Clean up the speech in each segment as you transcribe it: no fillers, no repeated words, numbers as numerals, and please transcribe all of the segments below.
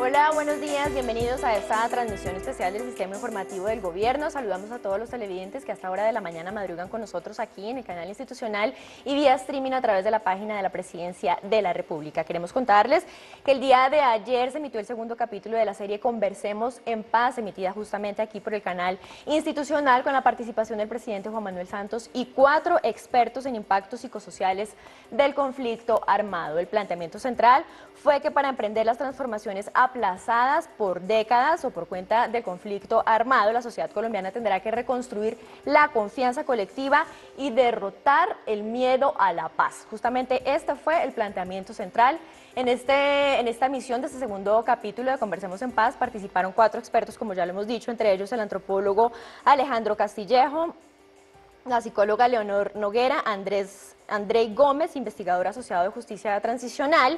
Hola, buenos días, bienvenidos a esta transmisión especial del Sistema Informativo del Gobierno. Saludamos a todos los televidentes que a esta hora de la mañana madrugan con nosotros aquí en el canal institucional y vía streaming a través de la página de la Presidencia de la República. Queremos contarles que el día de ayer se emitió el segundo capítulo de la serie Conversemos en Paz, emitida justamente aquí por el canal institucional con la participación del presidente Juan Manuel Santos y 4 expertos en impactos psicosociales del conflicto armado. El planteamiento central fue que para emprender las transformaciones aplazadas por décadas o por cuenta del conflicto armado, la sociedad colombiana tendrá que reconstruir la confianza colectiva y derrotar el miedo a la paz. Justamente este fue el planteamiento central. En esta emisión de este segundo capítulo de Conversemos en Paz participaron 4 expertos, como ya lo hemos dicho, entre ellos el antropólogo Alejandro Castillejo, la psicóloga Leonor Noguera, André Gómez, investigador asociado de Justicia Transicional,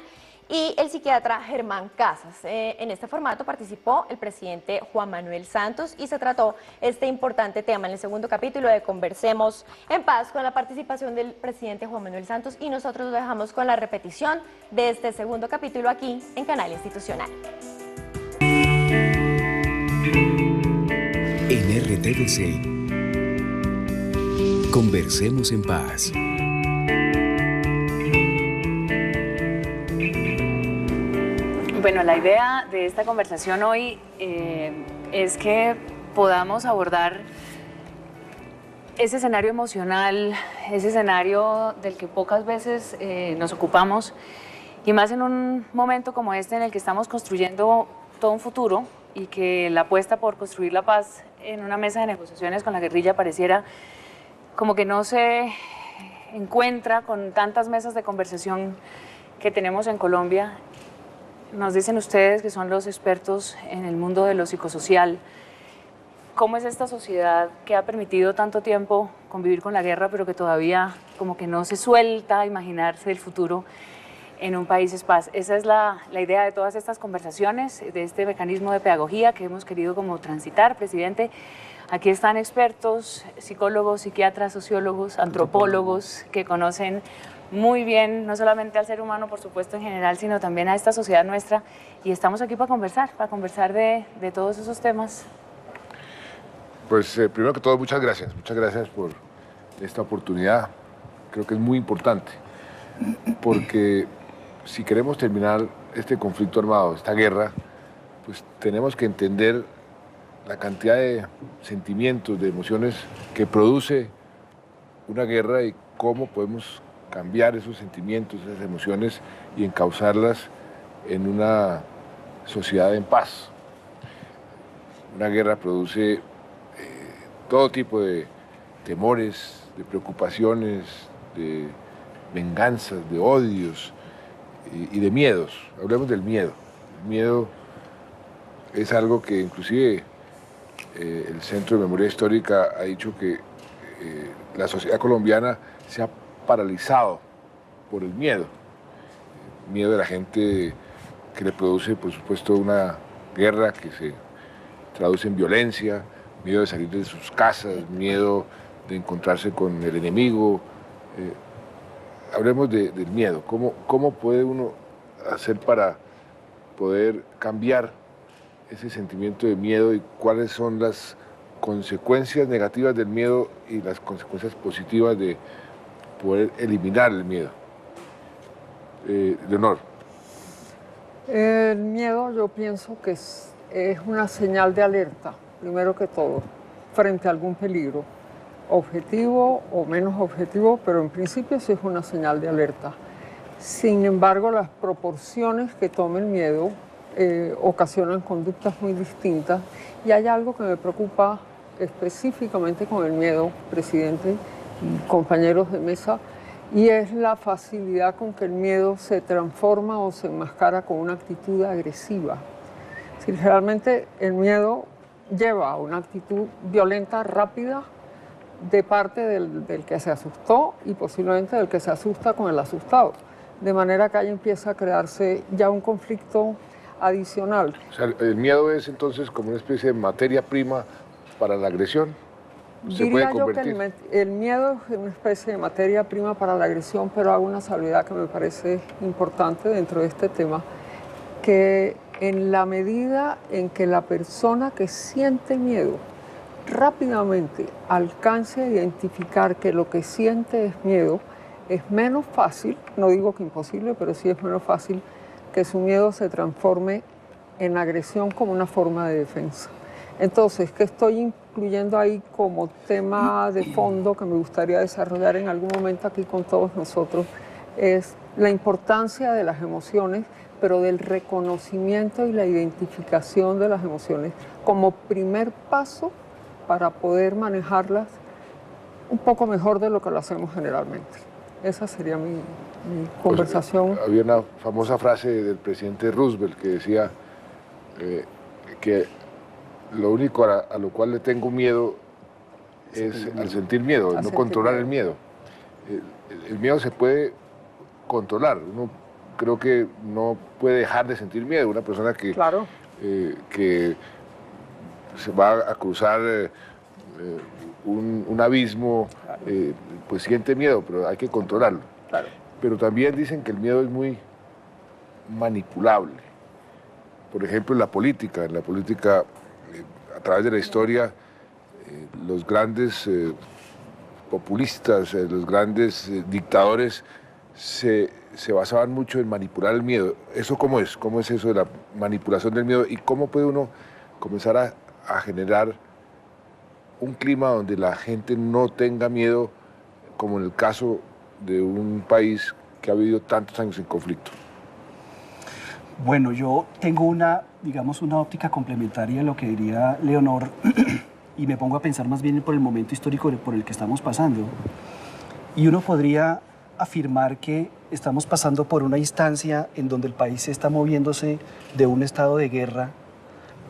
y el psiquiatra Germán Casas. En este formato participó el presidente Juan Manuel Santos y se trató este importante tema en el segundo capítulo de Conversemos en Paz con la participación del presidente Juan Manuel Santos, y nosotros lo dejamos con la repetición de este segundo capítulo aquí en Canal Institucional. En RTVC, Conversemos en Paz. Bueno, la idea de esta conversación hoy es que podamos abordar ese escenario emocional, ese escenario del que pocas veces nos ocupamos, y más en un momento como este en el que estamos construyendo todo un futuro y que la apuesta por construir la paz en una mesa de negociaciones con la guerrilla pareciera como que no se encuentra con tantas mesas de conversación que tenemos en Colombia. Nos dicen ustedes, que son los expertos en el mundo de lo psicosocial, cómo es esta sociedad que ha permitido tanto tiempo convivir con la guerra, pero que todavía como que no se suelta a imaginarse el futuro en un país es paz. Esa es la idea de todas estas conversaciones, de este mecanismo de pedagogía que hemos querido como transitar, presidente. Aquí están expertos, psicólogos, psiquiatras, sociólogos, antropólogos, que conocen muy bien, no solamente al ser humano, por supuesto, en general, sino también a esta sociedad nuestra, y estamos aquí para conversar de todos esos temas. Pues primero que todo, muchas gracias por esta oportunidad. Creo que es muy importante, porque si queremos terminar este conflicto armado, esta guerra, pues tenemos que entender la cantidad de sentimientos, de emociones que produce una guerra y cómo podemos cambiar esos sentimientos, esas emociones, y encauzarlas en una sociedad en paz. Una guerra produce todo tipo de temores, de preocupaciones, de venganzas, de odios y de miedos. Hablemos del miedo. El miedo es algo que inclusive el Centro de Memoria Histórica ha dicho que la sociedad colombiana se ha paralizado por el miedo de la gente, que le produce, por supuesto, una guerra que se traduce en violencia, miedo de salir de sus casas, miedo de encontrarse con el enemigo. Hablemos del miedo. ¿Cómo puede uno hacer para poder cambiar ese sentimiento de miedo, y cuáles son las consecuencias negativas del miedo y las consecuencias positivas de poder eliminar el miedo? Leonor. El miedo, yo pienso que es una señal de alerta, primero que todo, frente a algún peligro, objetivo o menos objetivo, pero en principio sí es una señal de alerta. Sin embargo, las proporciones que toma el miedo ocasionan conductas muy distintas, y hay algo que me preocupa específicamente con el miedo, presidente y compañeros de mesa, y es la facilidad con que el miedo se transforma o se enmascara con una actitud agresiva. Si realmente el miedo lleva a una actitud violenta, rápida, de parte del que se asustó y posiblemente del que se asusta con el asustado. De manera que ahí empieza a crearse ya un conflicto adicional. O sea, el miedo es entonces como una especie de materia prima para la agresión. Diría yo que el miedo es una especie de materia prima para la agresión, pero hago una salvedad que me parece importante dentro de este tema, que en la medida en que la persona que siente miedo rápidamente alcance a identificar que lo que siente es miedo, es menos fácil, no digo que imposible, pero sí es menos fácil que su miedo se transforme en agresión como una forma de defensa. Entonces, ¿qué estoy incluyendo ahí como tema de fondo que me gustaría desarrollar en algún momento aquí con todos nosotros? Es la importancia de las emociones, pero del reconocimiento y la identificación de las emociones como primer paso para poder manejarlas un poco mejor de lo que lo hacemos generalmente. Esa sería mi conversación. Pues, había una famosa frase del presidente Roosevelt que decía que lo único a lo cual le tengo miedo es al sentir miedo, no controlar el miedo. El miedo se puede controlar. Uno creo que no puede dejar de sentir miedo. Una persona que, claro, que se va a cruzar un abismo, pues siente miedo, pero hay que controlarlo. claro. Pero también dicen que el miedo es muy manipulable. Por ejemplo, en la política, a través de la historia, los grandes populistas, los grandes dictadores se basaban mucho en manipular el miedo. ¿Eso cómo es? ¿Cómo es eso de la manipulación del miedo? ¿Y cómo puede uno comenzar a generar un clima donde la gente no tenga miedo, como en el caso de un país que ha vivido tantos años en conflicto? Bueno, yo tengo una óptica complementaria a lo que diría Leonor y me pongo a pensar más bien por el momento histórico por el que estamos pasando. Y uno podría afirmar que estamos pasando por una instancia en donde el país está moviéndose de un estado de guerra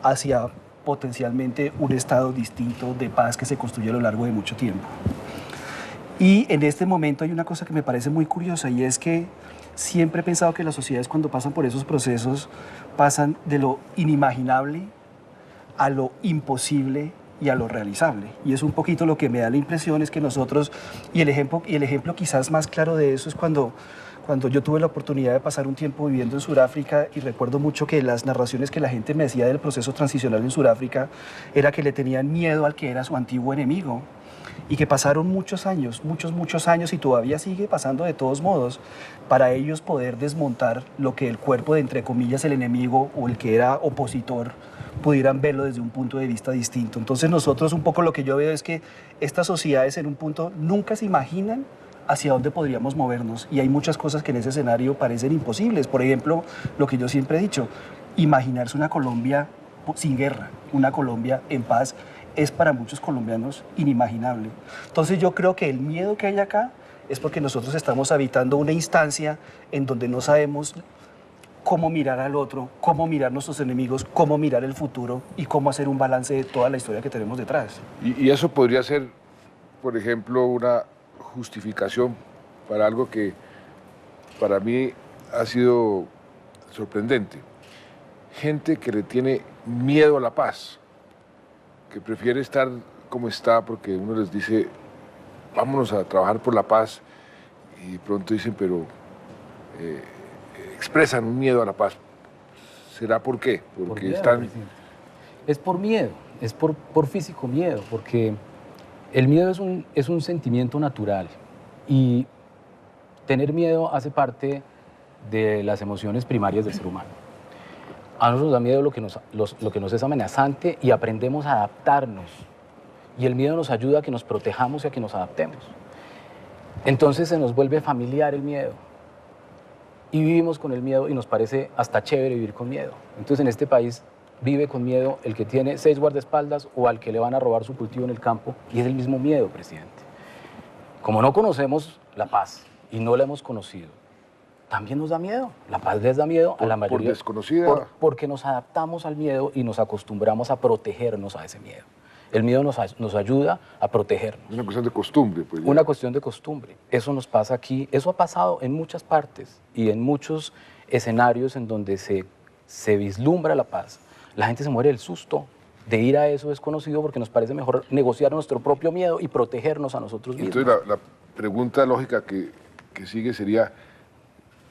hacia potencialmente un estado distinto de paz que se construye a lo largo de mucho tiempo. Y en este momento hay una cosa que me parece muy curiosa y es que siempre he pensado que las sociedades cuando pasan por esos procesos pasan de lo inimaginable a lo imposible y a lo realizable. Y es un poquito lo que me da la impresión es que nosotros, y el ejemplo quizás más claro de eso es cuando yo tuve la oportunidad de pasar un tiempo viviendo en Sudáfrica y recuerdo mucho que las narraciones que la gente me decía del proceso transicional en Sudáfrica era que le tenían miedo al que era su antiguo enemigo y que pasaron muchos años y todavía sigue pasando de todos modos para ellos poder desmontar lo que el cuerpo de, entre comillas, el enemigo o el que era opositor pudieran verlo desde un punto de vista distinto. Entonces nosotros un poco lo que yo veo es que estas sociedades en un punto nunca se imaginan hacia dónde podríamos movernos y hay muchas cosas que en ese escenario parecen imposibles. Por ejemplo, lo que yo siempre he dicho, imaginarse una Colombia sin guerra, una Colombia en paz, es para muchos colombianos inimaginable. Entonces yo creo que el miedo que hay acá es porque nosotros estamos habitando una instancia en donde no sabemos cómo mirar al otro, cómo mirar nuestros enemigos, cómo mirar el futuro y cómo hacer un balance de toda la historia que tenemos detrás. Y eso podría ser, por ejemplo, una justificación para algo que para mí ha sido sorprendente. Gente que le tiene miedo a la paz, que prefiere estar como está porque uno les dice, vámonos a trabajar por la paz, y pronto dicen, pero expresan un miedo a la paz. ¿Será por qué? Porque por miedo, están... Es por miedo, es por físico miedo, porque el miedo es un sentimiento natural y tener miedo hace parte de las emociones primarias del ser humano. A nosotros nos da miedo lo que nos es amenazante y aprendemos a adaptarnos. Y el miedo nos ayuda a que nos protejamos y a que nos adaptemos. Entonces se nos vuelve familiar el miedo. Y vivimos con el miedo y nos parece hasta chévere vivir con miedo. Entonces en este país vive con miedo el que tiene 6 guardaespaldas o al que le van a robar su cultivo en el campo. Y es el mismo miedo, presidente. Como no conocemos la paz y no la hemos conocido, también nos da miedo. La paz les da miedo a la mayoría. Por desconocida. Porque nos adaptamos al miedo y nos acostumbramos a protegernos a ese miedo. El miedo nos ayuda a protegernos. Es una cuestión de costumbre. Pues, una cuestión de costumbre. Eso nos pasa aquí. Eso ha pasado en muchas partes y en muchos escenarios en donde se vislumbra la paz. La gente se muere del susto de ir a eso desconocido porque nos parece mejor negociar nuestro propio miedo y protegernos a nosotros mismos. Entonces la pregunta lógica que sigue sería,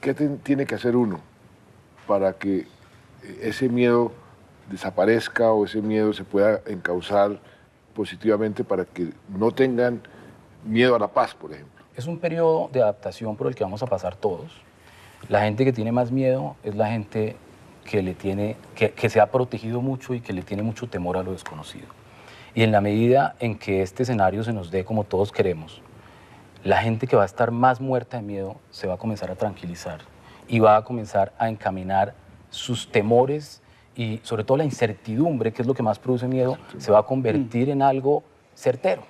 ¿qué tiene que hacer uno para que ese miedo desaparezca o ese miedo se pueda encauzar positivamente para que no tengan miedo a la paz, por ejemplo? Es un periodo de adaptación por el que vamos a pasar todos. La gente que tiene más miedo es la gente que se ha protegido mucho y que le tiene mucho temor a lo desconocido. Y en la medida en que este escenario se nos dé como todos queremos, la gente que va a estar más muerta de miedo se va a comenzar a tranquilizar y va a comenzar a encaminar sus temores y sobre todo la incertidumbre, que es lo que más produce miedo, se va a convertir en algo certero.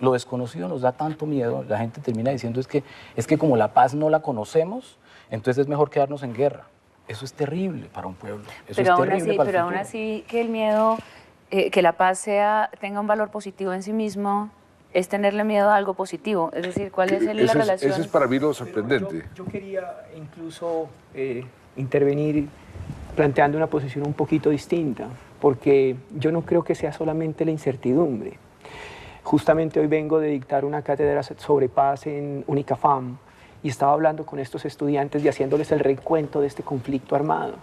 Lo desconocido nos da tanto miedo, la gente termina diciendo es que como la paz no la conocemos, entonces es mejor quedarnos en guerra. Eso es terrible para un pueblo. Eso Pero es aún terrible así, para el pero aún futuro. así que el miedo, que la paz tenga un valor positivo en sí mismo, es tenerle miedo a algo positivo. Es decir, ¿cuál es la relación? Eso es para mí lo sorprendente. Yo quería incluso intervenir planteando una posición un poquito distinta, porque yo no creo que sea solamente la incertidumbre. Justamente hoy vengo de dictar una cátedra sobre paz en Unicafam y estaba hablando con estos estudiantes y haciéndoles el recuento de este conflicto armado.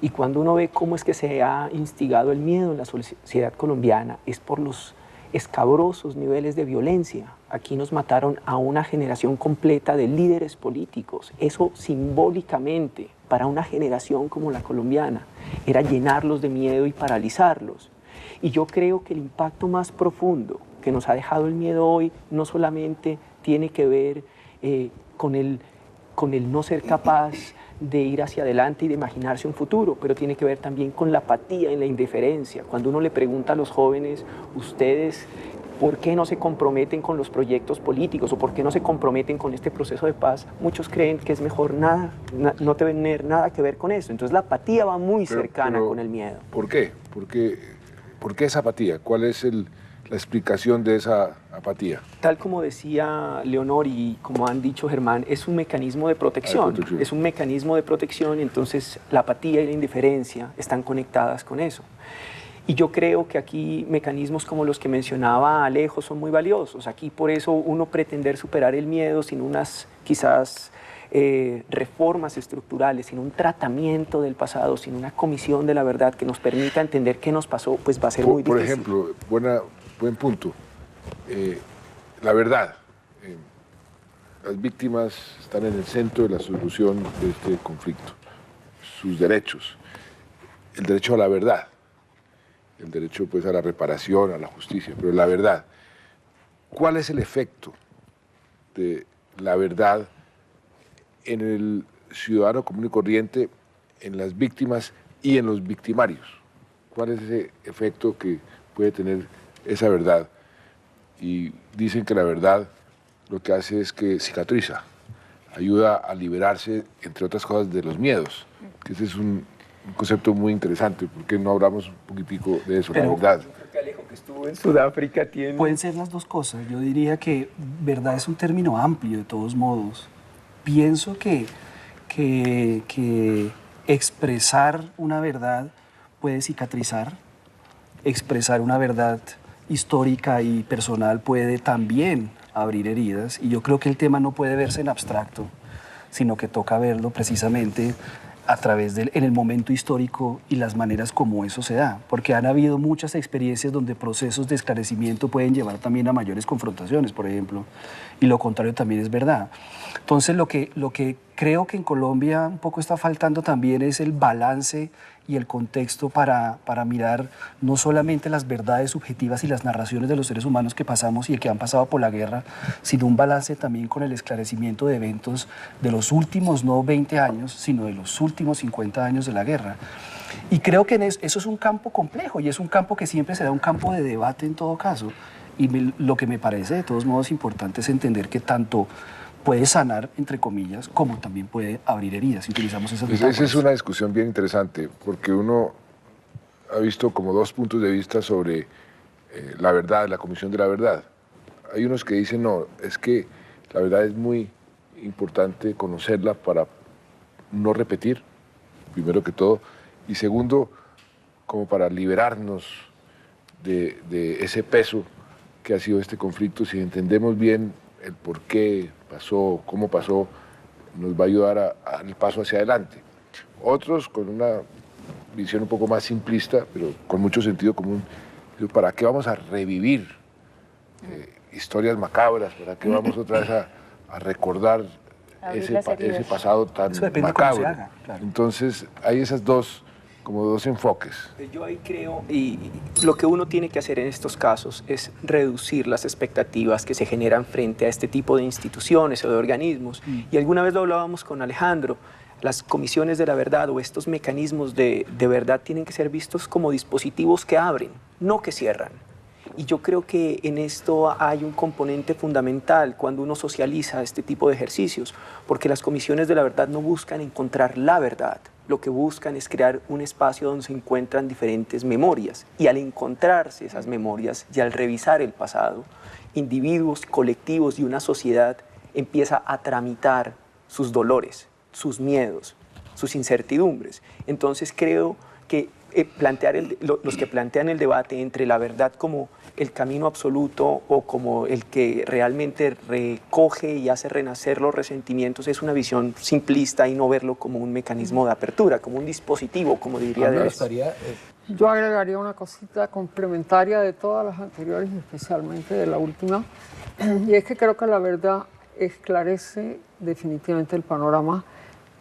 Y cuando uno ve cómo es que se ha instigado el miedo en la sociedad colombiana, es por los escabrosos niveles de violencia. Aquí nos mataron a una generación completa de líderes políticos. Eso simbólicamente, para una generación como la colombiana, era llenarlos de miedo y paralizarlos. Y yo creo que el impacto más profundo que nos ha dejado el miedo hoy no solamente tiene que ver con el no ser capaz de ir hacia adelante y de imaginarse un futuro, pero tiene que ver también con la apatía y la indiferencia. Cuando uno le pregunta a los jóvenes, ustedes, ¿por qué no se comprometen con los proyectos políticos o por qué no se comprometen con este proceso de paz? Muchos creen que es mejor no tener nada que ver con eso. Entonces la apatía va muy cercana con el miedo. ¿Por qué? ¿Por qué esa apatía? ¿Cuál es la explicación de esa apatía? Tal como decía Leonor y como han dicho Germán, es un mecanismo de protección. Es un mecanismo de protección, entonces la apatía y la indiferencia están conectadas con eso. Y yo creo que aquí mecanismos como los que mencionaba Alejo son muy valiosos. Aquí por eso uno pretender superar el miedo sin unas quizás reformas estructurales, sin un tratamiento del pasado, sin una comisión de la verdad que nos permita entender qué nos pasó, pues va a ser muy difícil. Por ejemplo, buen punto. La verdad. Las víctimas están en el centro de la solución de este conflicto. Sus derechos. El derecho a la verdad. El derecho pues, a la reparación, a la justicia. Pero la verdad. ¿Cuál es el efecto de la verdad en el ciudadano común y corriente, en las víctimas y en los victimarios? ¿Cuál es ese efecto que puede tener esa verdad? Y dicen que la verdad lo que hace es que cicatriza, ayuda a liberarse, entre otras cosas, de los miedos, que ese es un concepto muy interesante. ¿Por qué no hablamos un poquitico de eso, la verdad? Yo creo que Alejo, que estuvo en Sudáfrica, tiene... Pueden ser las dos cosas. Yo diría que verdad es un término amplio de todos modos. Pienso que expresar una verdad puede cicatrizar, expresar una verdad histórica y personal puede también abrir heridas, y yo creo que el tema no puede verse en abstracto, sino que toca verlo precisamente a través en el momento histórico y las maneras como eso se da, porque han habido muchas experiencias donde procesos de esclarecimiento pueden llevar también a mayores confrontaciones, por ejemplo, y lo contrario también es verdad. Entonces lo que creo que en Colombia un poco está faltando también es el balance y el contexto para mirar no solamente las verdades subjetivas y las narraciones de los seres humanos que pasamos y que han pasado por la guerra, sino un balance también con el esclarecimiento de eventos de los últimos, no 20 años, sino de los últimos 50 años de la guerra. Y creo que eso es un campo complejo y es un campo que siempre será un campo de debate en todo caso. Y lo que me parece de todos modos importante es entender que tanto puede sanar, entre comillas, como también puede abrir heridas, si utilizamos esas metáforas. Esa es una discusión bien interesante, porque uno ha visto como dos puntos de vista sobre la verdad, la comisión de la verdad. Hay unos que dicen, no, es que la verdad es muy importante conocerla para no repetir, primero que todo, y segundo, como para liberarnos de ese peso que ha sido este conflicto. Si entendemos bien el por qué pasó, cómo pasó, nos va a ayudar a dar el paso hacia adelante. Otros con una visión un poco más simplista, pero con mucho sentido común. ¿Para qué vamos a revivir historias macabras? ¿Para qué vamos otra vez a recordar ese pasado tan macabro? Claro. Entonces, hay esas dos enfoques. Yo ahí creo, y lo que uno tiene que hacer en estos casos es reducir las expectativas que se generan frente a este tipo de instituciones o de organismos. Y alguna vez lo hablábamos con Alejandro, las comisiones de la verdad o estos mecanismos de verdad tienen que ser vistos como dispositivos que abren, no que cierran. Y yo creo que en esto hay un componente fundamental cuando uno socializa este tipo de ejercicios, porque las comisiones de la verdad no buscan encontrar la verdad, lo que buscan es crear un espacio donde se encuentran diferentes memorias, y al encontrarse esas memorias y al revisar el pasado, individuos, colectivos y una sociedad empieza a tramitar sus dolores, sus miedos, sus incertidumbres. Entonces creo que los que plantean el debate entre la verdad como el camino absoluto o como el que realmente recoge y hace renacer los resentimientos es una visión simplista y no verlo como un mecanismo de apertura, como un dispositivo, como diría Deleuze. Yo agregaría una cosita complementaria de todas las anteriores, especialmente de la última, y es que creo que la verdad esclarece definitivamente el panorama,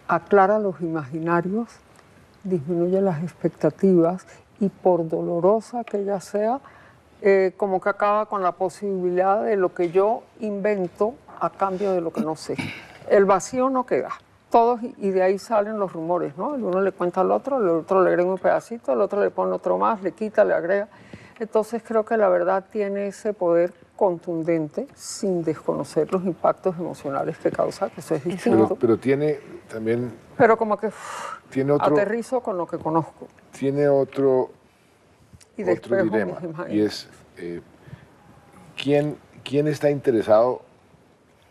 aclara los imaginarios, disminuye las expectativas y por dolorosa que ella sea, como que acaba con la posibilidad de lo que yo invento a cambio de lo que no sé. El vacío no queda. Todos, y de ahí salen los rumores, ¿no? El uno le cuenta al otro, el otro le agrega un pedacito, el otro le pone otro más, le quita, le agrega. Entonces creo que la verdad tiene ese poder contundente sin desconocer los impactos emocionales que causa, que eso es distinto. Pero tiene también... Pero como que tiene otro, aterrizo con lo que conozco. Tiene otro dilema, y es ¿quién está interesado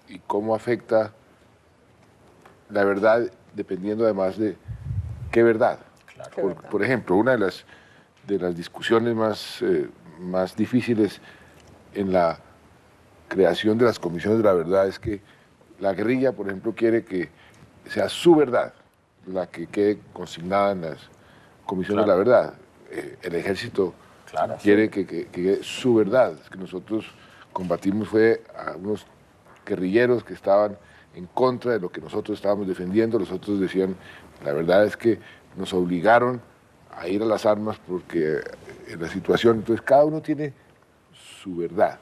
y cómo afecta la verdad dependiendo además de qué verdad? Claro. Por ejemplo, una de las discusiones más difíciles en la creación de las comisiones de la verdad es que la guerrilla, por ejemplo, quiere que sea su verdad la que quede consignada en las comisiones de la verdad. El ejército quiere que quede su verdad. Es que nosotros combatimos fue a unos guerrilleros que estaban en contra de lo que nosotros estábamos defendiendo. Los otros decían, la verdad es que nos obligaron a ir a las armas porque en la situación, entonces cada uno tiene su verdad.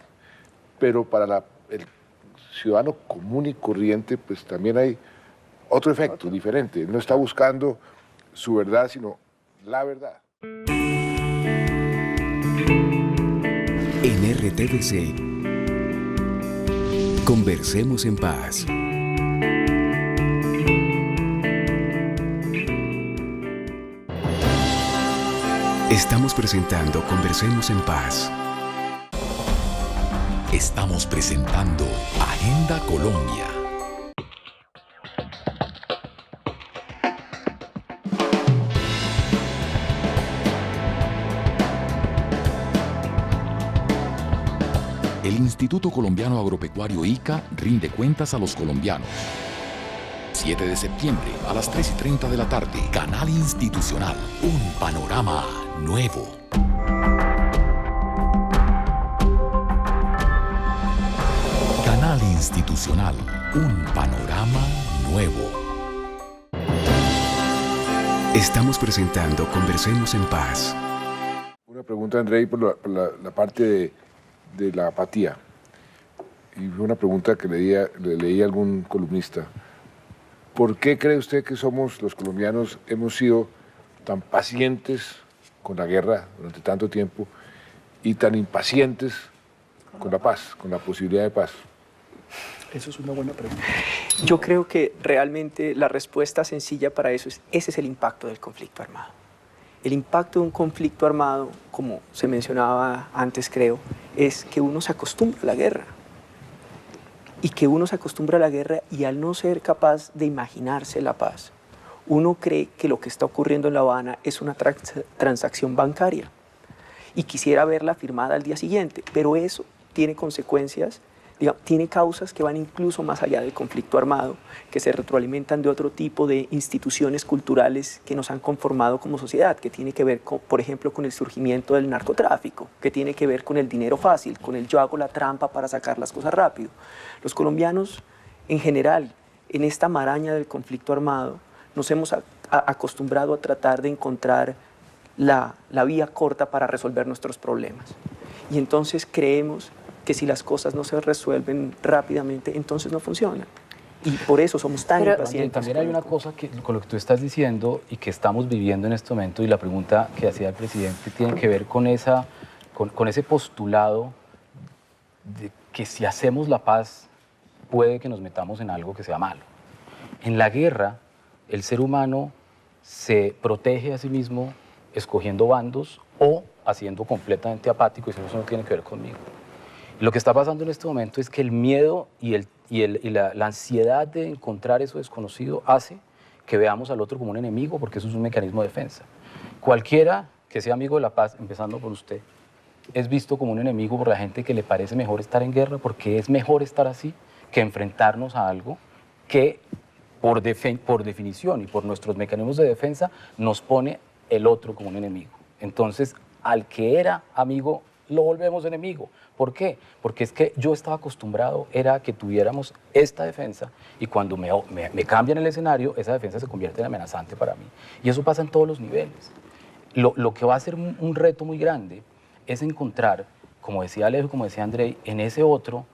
Pero para el ciudadano común y corriente, pues también hay otro efecto diferente. Él no está buscando su verdad, sino la verdad. En RTBC, Conversemos en Paz. Estamos presentando Conversemos en Paz. Estamos presentando Agenda Colombia. El Instituto Colombiano Agropecuario ICA rinde cuentas a los colombianos. 7 de septiembre a las 3:30 de la tarde, Canal Institucional, un panorama nuevo. Canal Institucional, un panorama nuevo. Estamos presentando Conversemos en Paz. Una pregunta, Andrei, por la parte de la apatía. Y fue una pregunta que le leí a algún columnista. ¿Por qué cree usted que somos los colombianos, hemos sido tan pacientes con la guerra durante tanto tiempo y tan impacientes con la paz, con la posibilidad de paz? Eso es una buena pregunta. Yo creo que realmente la respuesta sencilla para eso ese es el impacto del conflicto armado. El impacto de un conflicto armado, como se mencionaba antes creo, es que uno se acostumbra a la guerra. Y que uno se acostumbra a la guerra y al no ser capaz de imaginarse la paz, uno cree que lo que está ocurriendo en La Habana es una transacción bancaria y quisiera verla firmada al día siguiente, pero eso tiene consecuencias tiene causas que van incluso más allá del conflicto armado, que se retroalimentan de otro tipo de instituciones culturales que nos han conformado como sociedad, que tiene que ver, por ejemplo, con el surgimiento del narcotráfico, que tiene que ver con el dinero fácil, con el yo hago la trampa para sacar las cosas rápido. Los colombianos, en general, en esta maraña del conflicto armado, nos hemos acostumbrado a tratar de encontrar la vía corta para resolver nuestros problemas. Y entonces creemos que si las cosas no se resuelven rápidamente, entonces no funcionan. Y por eso somos tan impacientes. También hay una cosa que, con lo que tú estás diciendo y que estamos viviendo en este momento, y la pregunta que hacía el presidente tiene que ver con ese postulado de que si hacemos la paz puede que nos metamos en algo que sea malo. En la guerra, el ser humano se protege a sí mismo escogiendo bandos o haciendo completamente apático y eso no tiene que ver conmigo. Lo que está pasando en este momento es que el miedo y la ansiedad de encontrar eso desconocido hace que veamos al otro como un enemigo, porque eso es un mecanismo de defensa. Cualquiera que sea amigo de la paz, empezando por usted, es visto como un enemigo por la gente que le parece mejor estar en guerra, porque es mejor estar así que enfrentarnos a algo que por definición y por nuestros mecanismos de defensa nos pone el otro como un enemigo. Entonces, al que era amigo, lo volvemos enemigo. ¿Por qué? Porque es que yo estaba acostumbrado era a que tuviéramos esta defensa y cuando me cambian el escenario, esa defensa se convierte en amenazante para mí. Y eso pasa en todos los niveles. Lo que va a ser un reto muy grande es encontrar, como decía Alejo, como decía Andrei, en ese otro,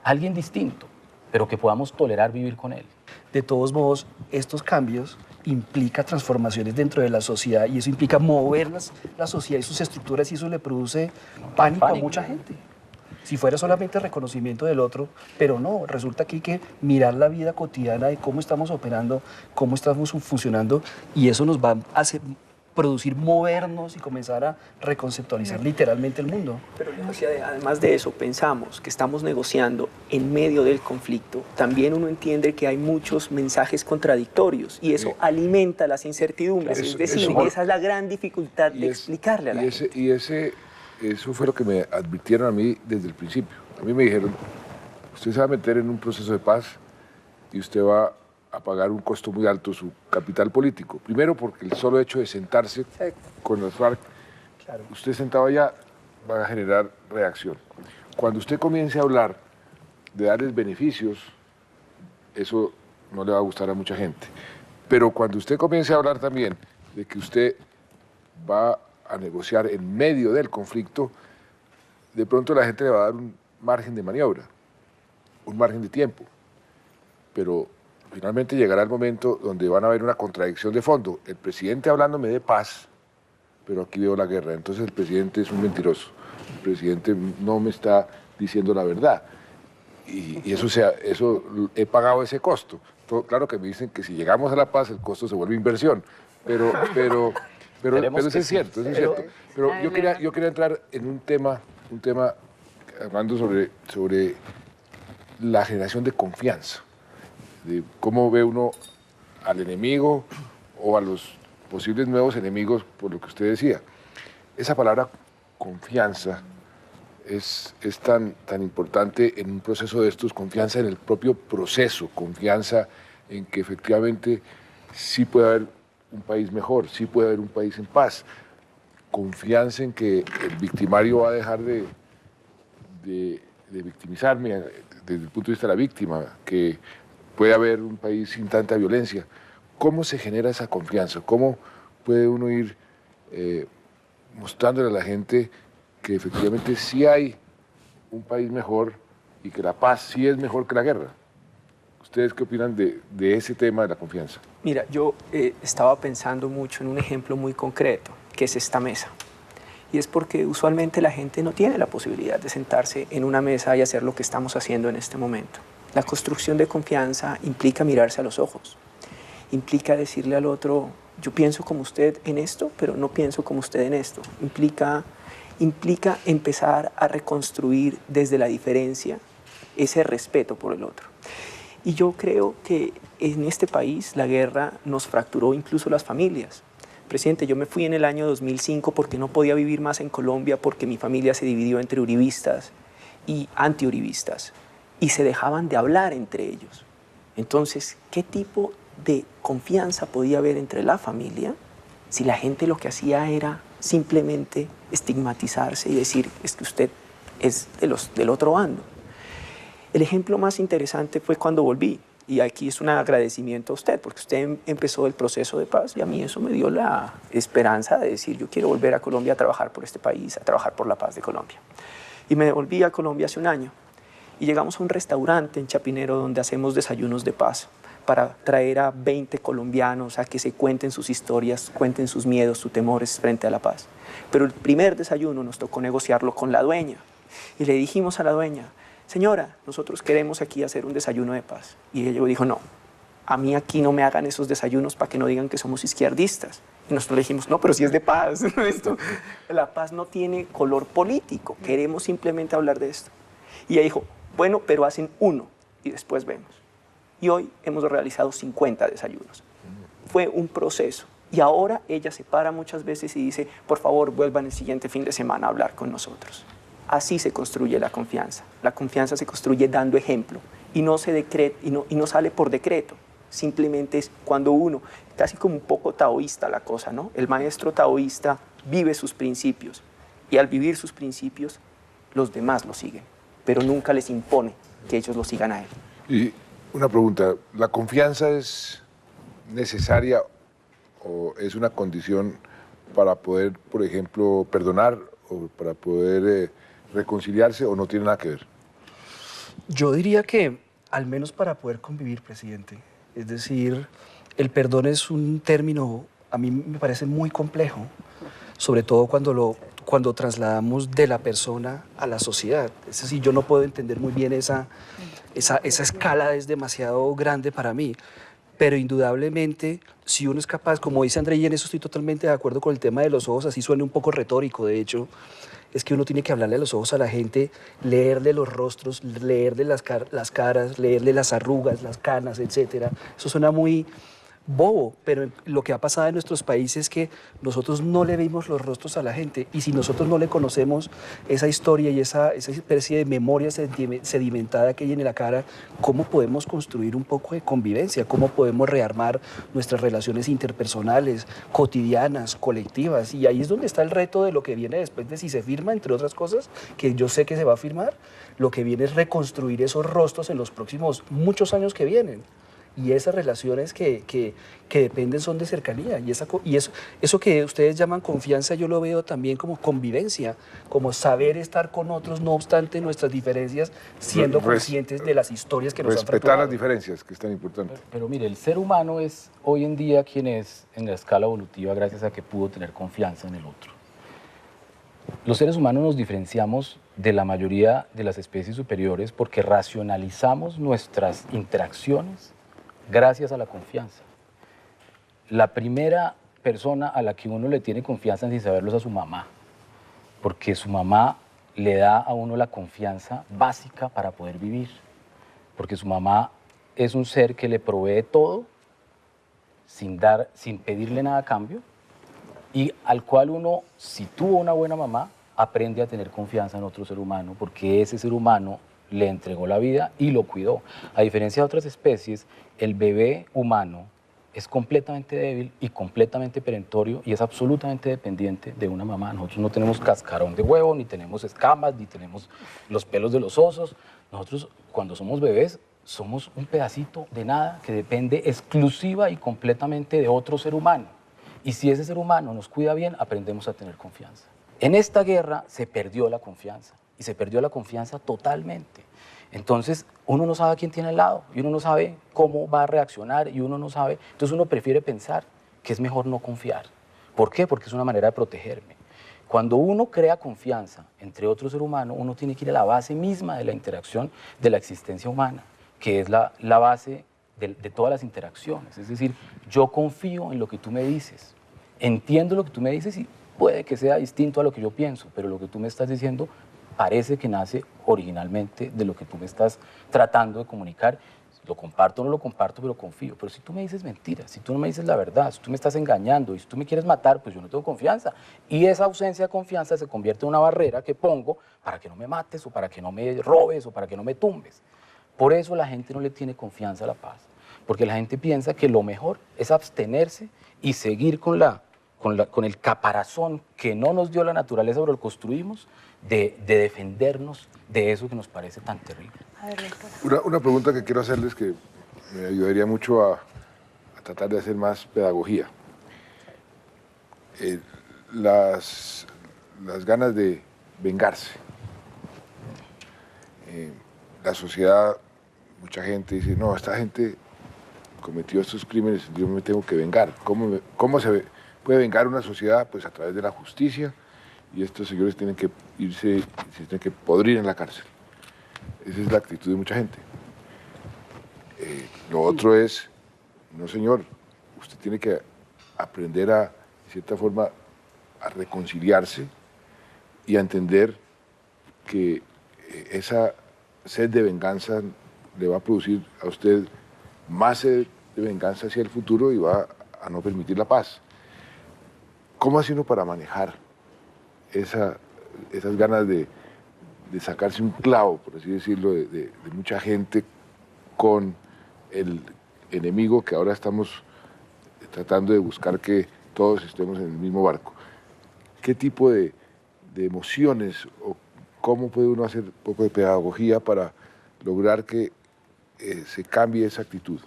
alguien distinto, pero que podamos tolerar vivir con él. De todos modos, estos cambios implica transformaciones dentro de la sociedad y eso implica mover la sociedad y sus estructuras y eso le produce pánico a mucha gente. Si fuera solamente reconocimiento del otro, pero no, resulta que hay que mirar la vida cotidiana de cómo estamos operando, cómo estamos funcionando y eso nos va a hacer producir movernos y comenzar a reconceptualizar literalmente el mundo. Pero además de eso, pensamos que estamos negociando en medio del conflicto. También uno entiende que hay muchos mensajes contradictorios y eso alimenta las incertidumbres. Es decir, esa es la gran dificultad de explicarle a la gente. Eso fue lo que me advirtieron a mí desde el principio. A mí me dijeron, usted se va a meter en un proceso de paz y usted va a pagar un costo muy alto su capital político. Primero porque el solo hecho de sentarse con las FARC, usted sentado allá, va a generar reacción. Cuando usted comience a hablar de darles beneficios, eso no le va a gustar a mucha gente. Pero cuando usted comience a hablar también de que usted va a negociar en medio del conflicto, de pronto la gente le va a dar un margen de maniobra, un margen de tiempo. Pero finalmente llegará el momento donde van a haber una contradicción de fondo. El presidente hablándome de paz, pero aquí veo la guerra. Entonces el presidente es un mentiroso. El presidente no me está diciendo la verdad. Y eso he pagado ese costo. Claro que me dicen que si llegamos a la paz el costo se vuelve inversión. Pero eso es cierto, eso es cierto. Pero yo quería entrar en un tema hablando sobre la generación de confianza, de cómo ve uno al enemigo o a los posibles nuevos enemigos, por lo que usted decía. Esa palabra confianza es tan importante en un proceso de estos, confianza en el propio proceso, confianza en que efectivamente sí puede haber un país mejor, sí puede haber un país en paz, confianza en que el victimario va a dejar de victimizarme desde el punto de vista de la víctima, que puede haber un país sin tanta violencia. ¿Cómo se genera esa confianza? ¿Cómo puede uno ir mostrándole a la gente que efectivamente sí hay un país mejor y que la paz sí es mejor que la guerra? ¿Ustedes qué opinan de ese tema de la confianza? Mira, yo estaba pensando mucho en un ejemplo muy concreto, que es esta mesa. Y es porque usualmente la gente no tiene la posibilidad de sentarse en una mesa y hacer lo que estamos haciendo en este momento. La construcción de confianza implica mirarse a los ojos, implica decirle al otro, yo pienso como usted en esto, pero no pienso como usted en esto. Implica empezar a reconstruir desde la diferencia ese respeto por el otro. Y yo creo que en este país la guerra nos fracturó incluso las familias. Presidente, yo me fui en el año 2005 porque no podía vivir más en Colombia porque mi familia se dividió entre uribistas y antiuribistas. y se dejaban de hablar entre ellos. Entonces, ¿qué tipo de confianza podía haber entre la familia si la gente lo que hacía era simplemente estigmatizarse y decir, es que usted es del otro bando? El ejemplo más interesante fue cuando volví, y aquí es un agradecimiento a usted, porque usted empezó el proceso de paz y a mí eso me dio la esperanza de decir, yo quiero volver a Colombia a trabajar por este país, a trabajar por la paz de Colombia. Y me volví a Colombia hace un año y llegamos a un restaurante en Chapinero donde hacemos desayunos de paz para traer a 20 colombianos a que se cuenten sus historias, cuenten sus miedos, sus temores frente a la paz. Pero el primer desayuno nos tocó negociarlo con la dueña y le dijimos a la dueña, señora, nosotros queremos aquí hacer un desayuno de paz. Y ella dijo, no, a mí aquí no me hagan esos desayunos para que no digan que somos izquierdistas. Y nosotros le dijimos, no, pero si es de paz. La paz no tiene color político, queremos simplemente hablar de esto. Y ella dijo, bueno, pero hacen uno y después vemos. Y hoy hemos realizado 50 desayunos. Fue un proceso. Y ahora ella se para muchas veces y dice, por favor, vuelvan el siguiente fin de semana a hablar con nosotros. Así se construye la confianza. La confianza se construye dando ejemplo y no sale por decreto. Simplemente es cuando uno, casi como un poco taoísta la cosa, ¿no? El maestro taoísta vive sus principios y al vivir sus principios, los demás lo siguen, pero nunca les impone que ellos lo sigan a él. Y una pregunta, ¿la confianza es necesaria o es una condición para poder, por ejemplo, perdonar o para poder reconciliarse o no tiene nada que ver? Yo diría que al menos para poder convivir, presidente. Es decir, el perdón es un término, a mí me parece muy complejo, sobre todo cuando trasladamos de la persona a la sociedad. Es decir, yo no puedo entender muy bien esa escala, es demasiado grande para mí. Pero indudablemente, si uno es capaz, como dice André, y en eso estoy totalmente de acuerdo con el tema de los ojos, así suena un poco retórico, de hecho, es que uno tiene que hablarle a los ojos a la gente, leerle los rostros, leerle las caras, leerle las arrugas, las canas, etc. Eso suena muy bobo, pero lo que ha pasado en nuestros países es que nosotros no le vemos los rostros a la gente, y si nosotros no le conocemos esa historia y esa especie de memoria sedimentada que hay en la cara, ¿cómo podemos construir un poco de convivencia? ¿Cómo podemos rearmar nuestras relaciones interpersonales, cotidianas, colectivas? Y ahí es donde está el reto de lo que viene después de si se firma, entre otras cosas, que yo sé que se va a firmar. Lo que viene es reconstruir esos rostros en los próximos muchos años que vienen. Y esas relaciones que dependen son de cercanía. Y eso que ustedes llaman confianza, yo lo veo también como convivencia, como saber estar con otros, no obstante nuestras diferencias, siendo conscientes de las historias que nos han fracturado. Respetar las diferencias, que es tan importante. Pero mire, el ser humano es hoy en día quien es en la escala evolutiva gracias a que pudo tener confianza en el otro. Los seres humanos nos diferenciamos de la mayoría de las especies superiores porque racionalizamos nuestras interacciones gracias a la confianza. La primera persona a la que uno le tiene confianza sin saberlo es a su mamá, porque su mamá le da a uno la confianza básica para poder vivir, porque su mamá es un ser que le provee todo sin pedirle nada a cambio, y al cual uno, si tuvo una buena mamá, aprende a tener confianza en otro ser humano, porque ese ser humano le entregó la vida y lo cuidó. A diferencia de otras especies, el bebé humano es completamente débil y completamente perentorio y es absolutamente dependiente de una mamá. Nosotros no tenemos cascarón de huevo, ni tenemos escamas, ni tenemos los pelos de los osos. Nosotros, cuando somos bebés, somos un pedacito de nada que depende exclusiva y completamente de otro ser humano. Y si ese ser humano nos cuida bien, aprendemos a tener confianza. En esta guerra se perdió la confianza. Y se perdió la confianza totalmente. Entonces, uno no sabe a quién tiene al lado, y uno no sabe cómo va a reaccionar, y uno no sabe. Entonces, uno prefiere pensar que es mejor no confiar. ¿Por qué? Porque es una manera de protegerme. Cuando uno crea confianza entre otro ser humano, uno tiene que ir a la base misma de la interacción de la existencia humana, que es la base de todas las interacciones. Es decir, yo confío en lo que tú me dices, entiendo lo que tú me dices y puede que sea distinto a lo que yo pienso, pero lo que tú me estás diciendo parece que nace originalmente de lo que tú me estás tratando de comunicar. Lo comparto o no lo comparto, pero confío. Pero si tú me dices mentiras, si tú no me dices la verdad, si tú me estás engañando y si tú me quieres matar, pues yo no tengo confianza. Y esa ausencia de confianza se convierte en una barrera que pongo para que no me mates o para que no me robes o para que no me tumbes. Por eso la gente no le tiene confianza a la paz, porque la gente piensa que lo mejor es abstenerse y seguir con el caparazón que no nos dio la naturaleza, pero lo construimos, de defendernos de eso que nos parece tan terrible. Una pregunta que quiero hacerles que me ayudaría mucho a tratar de hacer más pedagogía. Las ganas de vengarse. La sociedad, mucha gente dice, no, esta gente cometió estos crímenes, yo me tengo que vengar. ¿Cómo se puede vengar una sociedad? Pues a través de la justicia, y estos señores tienen que irse, se tienen que podrir en la cárcel. Esa es la actitud de mucha gente. Lo otro es, no señor, usted tiene que aprender a, de cierta forma, a reconciliarse y a entender que esa sed de venganza le va a producir a usted más sed de venganza hacia el futuro y va a no permitir la paz. ¿Cómo hace uno para manejar esas ganas de sacarse un clavo, por así decirlo, de mucha gente con el enemigo que ahora estamos tratando de buscar que todos estemos en el mismo barco? ¿Qué tipo de emociones o cómo puede uno hacer un poco de pedagogía para lograr que se cambie esa actitud?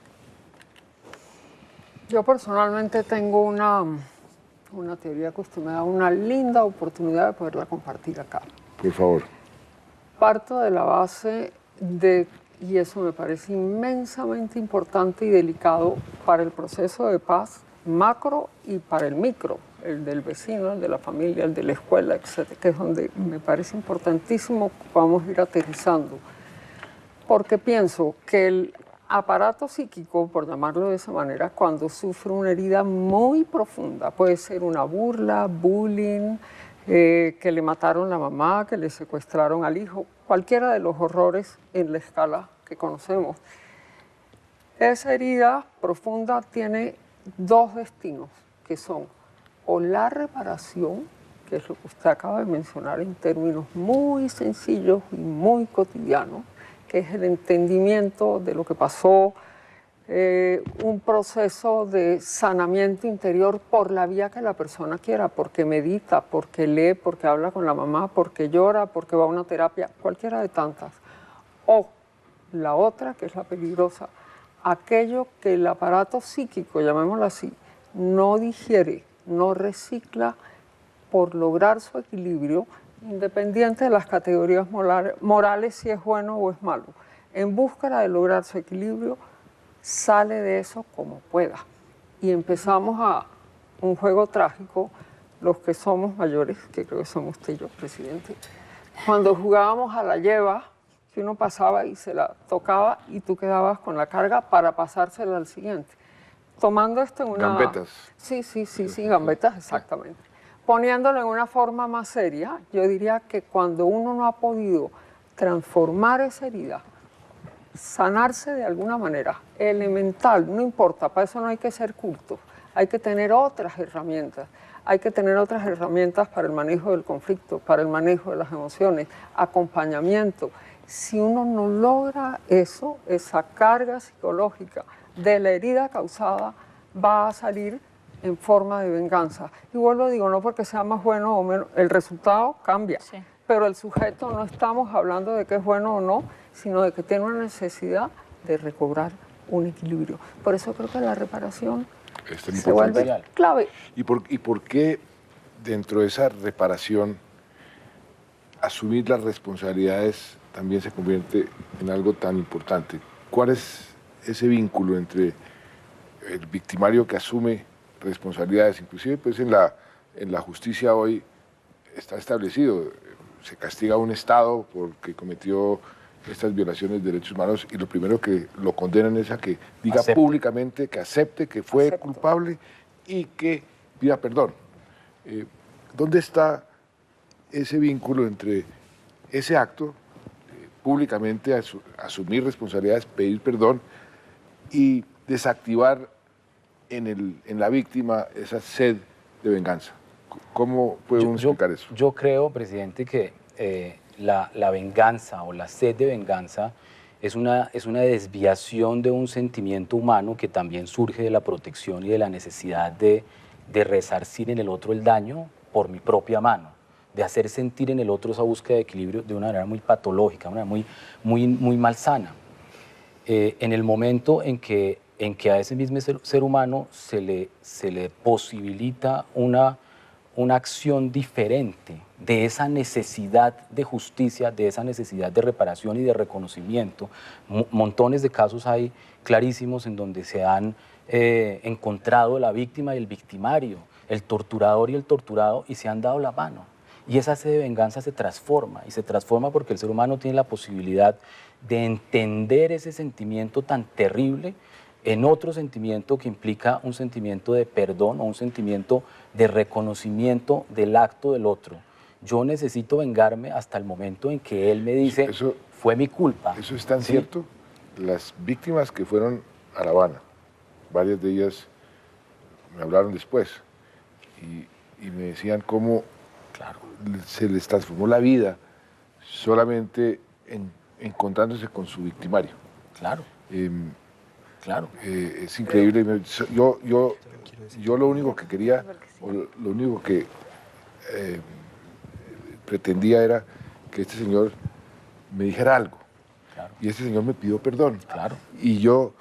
Yo personalmente tengo una teoría que usted me da una linda oportunidad de poderla compartir acá. Por favor. Parto de la base de, y eso me parece inmensamente importante y delicado para el proceso de paz macro y para el micro, el del vecino, el de la familia, el de la escuela, etcétera, que es donde me parece importantísimo que vamos a ir aterrizando. Porque pienso que el aparato psíquico, por llamarlo de esa manera, cuando sufre una herida muy profunda, puede ser una burla, bullying, que le mataron la mamá, que le secuestraron al hijo, cualquiera de los horrores en la escala que conocemos. Esa herida profunda tiene dos destinos, que son o la reparación, que es lo que usted acaba de mencionar en términos muy sencillos y muy cotidianos, que es el entendimiento de lo que pasó, un proceso de sanamiento interior por la vía que la persona quiera, porque medita, porque lee, porque habla con la mamá, porque llora, porque va a una terapia, cualquiera de tantas. O la otra, que es la peligrosa, aquello que el aparato psíquico, llamémoslo así, no digiere, no recicla por lograr su equilibrio, independiente de las categorías morales, si es bueno o es malo. En búsqueda de lograr su equilibrio, sale de eso como pueda. Y empezamos a un juego trágico, los que somos mayores, que creo que somos usted y yo, presidente, cuando jugábamos a la lleva, que uno pasaba y se la tocaba y tú quedabas con la carga para pasársela al siguiente. Tomando esto en una... Gambetas. Sí, gambetas, exactamente. Poniéndolo en una forma más seria, yo diría que cuando uno no ha podido transformar esa herida, sanarse de alguna manera, elemental, no importa, para eso no hay que ser cultos, hay que tener otras herramientas. Hay que tener otras herramientas para el manejo del conflicto, para el manejo de las emociones, acompañamiento. Si uno no logra eso, esa carga psicológica de la herida causada va a salir en forma de venganza. Igual lo digo, no porque sea más bueno o menos, el resultado cambia, sí, pero el sujeto no estamos hablando de que es bueno o no, sino de que tiene una necesidad de recobrar un equilibrio. Por eso creo que la reparación se vuelve clave. ¿Y por qué dentro de esa reparación asumir las responsabilidades también se convierte en algo tan importante? ¿Cuál es ese vínculo entre el victimario que asume responsabilidades? Inclusive pues en la justicia hoy está establecido, se castiga a un Estado porque cometió estas violaciones de derechos humanos y lo primero que lo condenan es a que diga públicamente, que acepte que fue culpable y que pida perdón. ¿Dónde está ese vínculo entre ese acto, públicamente asumir responsabilidades, pedir perdón y desactivar en la víctima esa sed de venganza? ¿Cómo puede uno explicar eso? Yo creo, presidente, que la venganza o la sed de venganza es una desviación de un sentimiento humano que también surge de la protección y de la necesidad de resarcir en el otro el daño por mi propia mano, de hacer sentir en el otro esa búsqueda de equilibrio de una manera muy patológica, una manera muy malsana. En el momento en que a ese mismo ser humano se le posibilita una acción diferente de esa necesidad de justicia, de esa necesidad de reparación y de reconocimiento. Montones de casos hay clarísimos en donde se han encontrado la víctima y el victimario, el torturador y el torturado, y se han dado la mano. Y esa sed de venganza se transforma, y se transforma porque el ser humano tiene la posibilidad de entender ese sentimiento tan terrible en otro sentimiento que implica un sentimiento de perdón o un sentimiento de reconocimiento del acto del otro. Yo necesito vengarme hasta el momento en que él me dice, fue mi culpa. Eso es tan cierto. Las víctimas que fueron a La Habana, varias de ellas me hablaron después y me decían cómo se les transformó la vida solamente encontrándose con su victimario. Claro. Es increíble. Yo lo único que quería, o lo único que pretendía era que este señor me dijera algo. Y este señor me pidió perdón. Y yo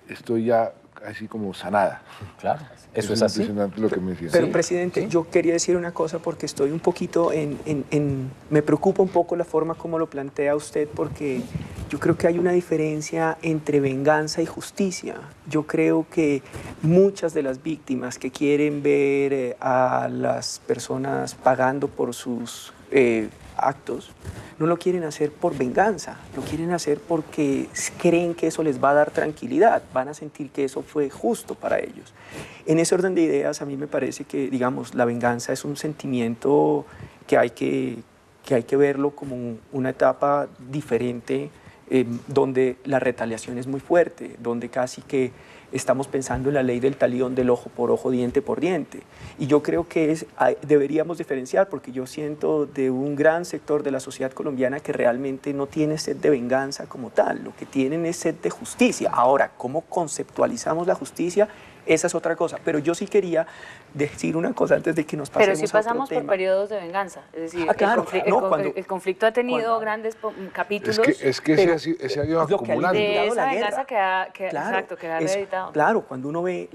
estoy ya así como sanada. Eso es así. Impresionante lo que me decía. Pero, presidente, yo quería decir una cosa porque estoy un poquito me preocupa un poco la forma como lo plantea usted, porque yo creo que hay una diferencia entre venganza y justicia. Yo creo que muchas de las víctimas que quieren ver a las personas pagando por sus actos, no lo quieren hacer por venganza, lo quieren hacer porque creen que eso les va a dar tranquilidad, van a sentir que eso fue justo para ellos. En ese orden de ideas, a mí me parece que, digamos, la venganza es un sentimiento que hay que verlo como una etapa diferente, donde la retaliación es muy fuerte, donde casi que estamos pensando en la ley del talión del ojo por ojo, diente por diente. Y yo creo que deberíamos diferenciar, porque yo siento de un gran sector de la sociedad colombiana que realmente no tiene sed de venganza como tal, lo que tienen es sed de justicia. Ahora, ¿cómo conceptualizamos la justicia? Esa es otra cosa, pero yo sí quería decir una cosa antes de que nos pasemos a otro tema. Pero sí pasamos por periodos de venganza, es decir, claro, el conflicto ha tenido grandes capítulos. Es que ese ha ido acumulando. De esa venganza que ha reeditado. Claro, cuando uno ve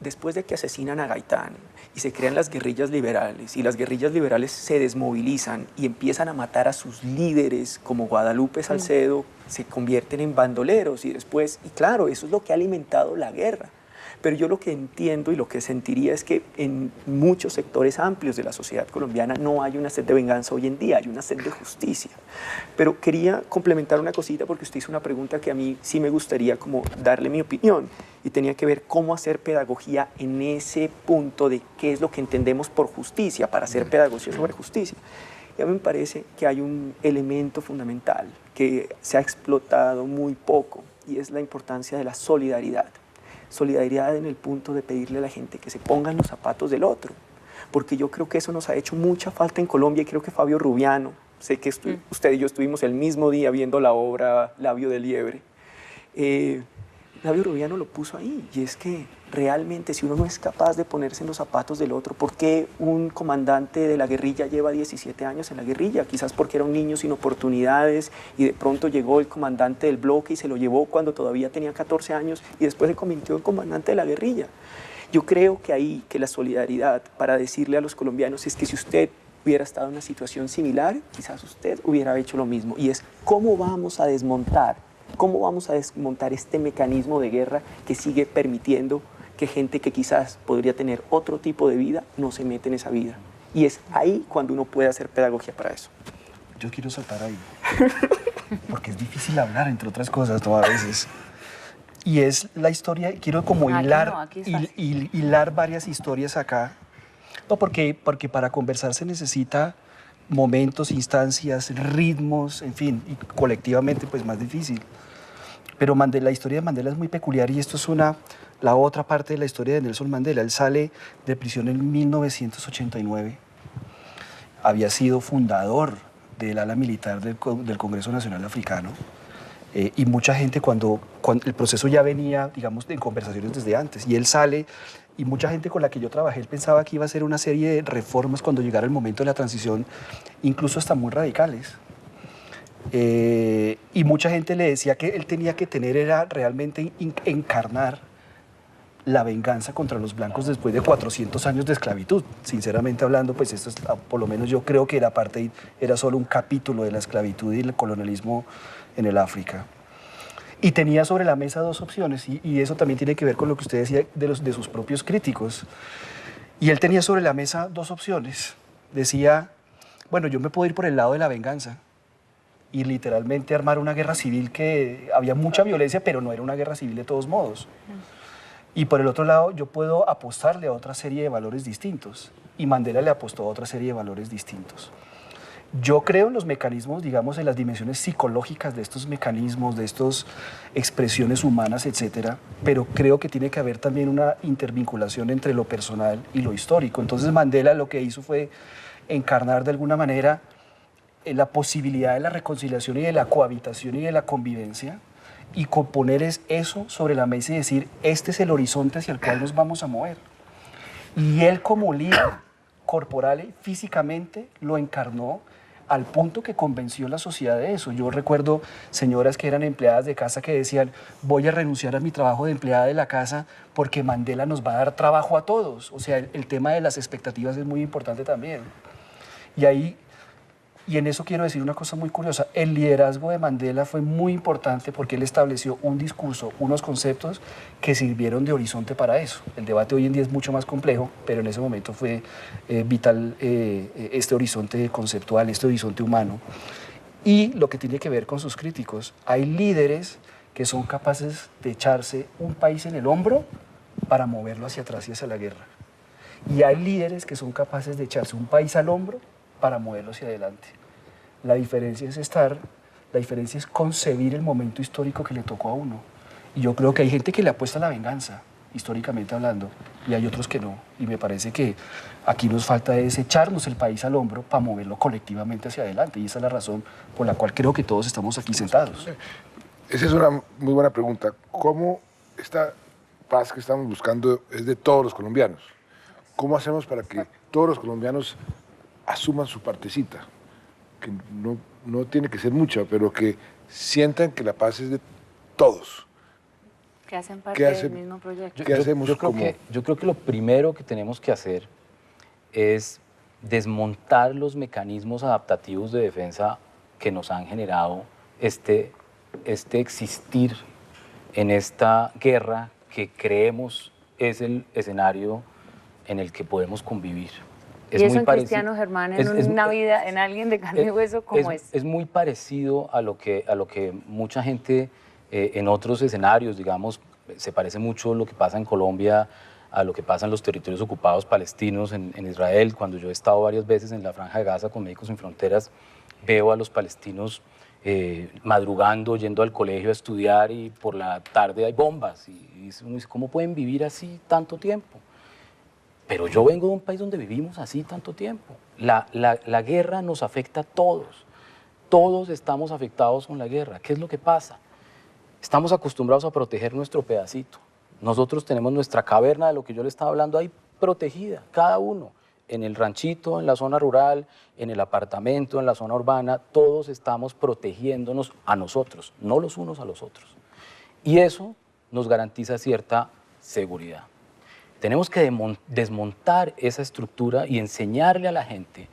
después de que asesinan a Gaitán y se crean las guerrillas liberales, y las guerrillas liberales se desmovilizan y empiezan a matar a sus líderes como Guadalupe Salcedo, se convierten en bandoleros y claro, eso es lo que ha alimentado la guerra. Pero yo lo que entiendo y lo que sentiría es que en muchos sectores amplios de la sociedad colombiana no hay una sed de venganza hoy en día, hay una sed de justicia. Pero quería complementar una cosita porque usted hizo una pregunta que a mí sí me gustaría como darle mi opinión, y tenía que ver cómo hacer pedagogía en ese punto de qué es lo que entendemos por justicia, para hacer pedagogía sobre justicia. Y a mí me parece que hay un elemento fundamental que se ha explotado muy poco, y es la importancia de la solidaridad. Solidaridad en el punto de pedirle a la gente que se pongan los zapatos del otro, porque yo creo que eso nos ha hecho mucha falta en Colombia, y creo que Fabio Rubiano, sé que usted y yo estuvimos el mismo día viendo la obra Labio de Liebre, Fabio Rubiano lo puso ahí, y es que realmente si uno no es capaz de ponerse en los zapatos del otro, ¿por qué un comandante de la guerrilla lleva 17 años en la guerrilla? Quizás porque era un niño sin oportunidades y de pronto llegó el comandante del bloque y se lo llevó cuando todavía tenía 14 años y después se convirtió en comandante de la guerrilla. Yo creo que la solidaridad para decirle a los colombianos es que si usted hubiera estado en una situación similar, quizás usted hubiera hecho lo mismo, y es cómo vamos a desmontar este mecanismo de guerra que sigue permitiendo que gente que quizás podría tener otro tipo de vida no se mete en esa vida. Y es ahí cuando uno puede hacer pedagogía para eso. Yo quiero saltar ahí, porque es difícil hablar, entre otras cosas, a veces. Y es la historia, quiero como hilar varias historias acá. No, porque para conversar se necesita momentos, instancias, ritmos, en fin, y colectivamente pues más difícil. Pero la historia de Mandela es muy peculiar, y esto es la otra parte de la historia de Nelson Mandela. Él sale de prisión en 1989, había sido fundador del ala militar del Congreso Nacional Africano, Y mucha gente cuando el proceso ya venía, digamos, en conversaciones desde antes, y él sale, y mucha gente con la que yo trabajé, él pensaba que iba a hacer una serie de reformas cuando llegara el momento de la transición, incluso hasta muy radicales. Y mucha gente le decía que él tenía que tener, era realmente encarnar la venganza contra los blancos después de 400 años de esclavitud. Sinceramente hablando, pues esto es, por lo menos yo creo que el apartheid era solo un capítulo de la esclavitud y el colonialismo en el África. Y tenía sobre la mesa dos opciones, y eso también tiene que ver con lo que usted decía de sus propios críticos. Y él tenía sobre la mesa dos opciones. Decía, bueno, yo me puedo ir por el lado de la venganza y literalmente armar una guerra civil, que había mucha violencia, pero no era una guerra civil de todos modos. Y por el otro lado, yo puedo apostarle a otra serie de valores distintos. Y Mandela le apostó a otra serie de valores distintos. Yo creo en los mecanismos, digamos, en las dimensiones psicológicas de estos mecanismos, de estas expresiones humanas, etcétera, pero creo que tiene que haber también una intervinculación entre lo personal y lo histórico. Entonces Mandela lo que hizo fue encarnar de alguna manera la posibilidad de la reconciliación y de la cohabitación y de la convivencia, y poner eso sobre la mesa y decir, este es el horizonte hacia el cual nos vamos a mover. Y él como líder corporal y físicamente lo encarnó al punto que convenció a la sociedad de eso. Yo recuerdo señoras que eran empleadas de casa que decían, voy a renunciar a mi trabajo de empleada de la casa porque Mandela nos va a dar trabajo a todos. O sea, el tema de las expectativas es muy importante también. Y en eso quiero decir una cosa muy curiosa. El liderazgo de Mandela fue muy importante porque él estableció un discurso, unos conceptos que sirvieron de horizonte para eso. El debate hoy en día es mucho más complejo, pero en ese momento fue vital este horizonte conceptual, este horizonte humano. Y lo que tiene que ver con sus críticos, hay líderes que son capaces de echarse un país en el hombro para moverlo hacia atrás y hacia la guerra. Y hay líderes que son capaces de echarse un país al hombro para moverlo hacia adelante. La diferencia es concebir el momento histórico que le tocó a uno. Y yo creo que hay gente que le apuesta a la venganza, históricamente hablando, y hay otros que no. Y me parece que aquí nos falta es echarnos el país al hombro para moverlo colectivamente hacia adelante. Y esa es la razón por la cual creo que todos estamos aquí sentados. Esa es una muy buena pregunta. ¿Cómo esta paz que estamos buscando es de todos los colombianos? ¿Cómo hacemos para que todos los colombianos asuman su partecita? Que no tiene que ser mucha, pero que sientan que la paz es de todos. Que hacen parte del mismo proyecto. Yo creo que lo primero que tenemos que hacer es desmontar los mecanismos adaptativos de defensa que nos han generado este existir en esta guerra que creemos es el escenario en el que podemos convivir. Y eso en Cristiano Germán, en una vida, en alguien de carne y hueso, ¿cómo es? Es muy parecido a lo que mucha gente en otros escenarios, digamos, se parece mucho lo que pasa en Colombia a lo que pasa en los territorios ocupados palestinos, en Israel. Cuando yo he estado varias veces en la Franja de Gaza con Médicos Sin Fronteras, veo a los palestinos madrugando, yendo al colegio a estudiar, y por la tarde hay bombas. Y uno dice, ¿cómo pueden vivir así tanto tiempo? Pero yo vengo de un país donde vivimos así tanto tiempo. La guerra nos afecta a todos. Todos estamos afectados con la guerra. ¿Qué es lo que pasa? Estamos acostumbrados a proteger nuestro pedacito. Nosotros tenemos nuestra caverna, de lo que yo le estaba hablando, ahí protegida, cada uno. En el ranchito, en la zona rural, en el apartamento, en la zona urbana, todos estamos protegiéndonos a nosotros, no los unos a los otros. Y eso nos garantiza cierta seguridad. Tenemos que desmontar esa estructura y enseñarle a la gente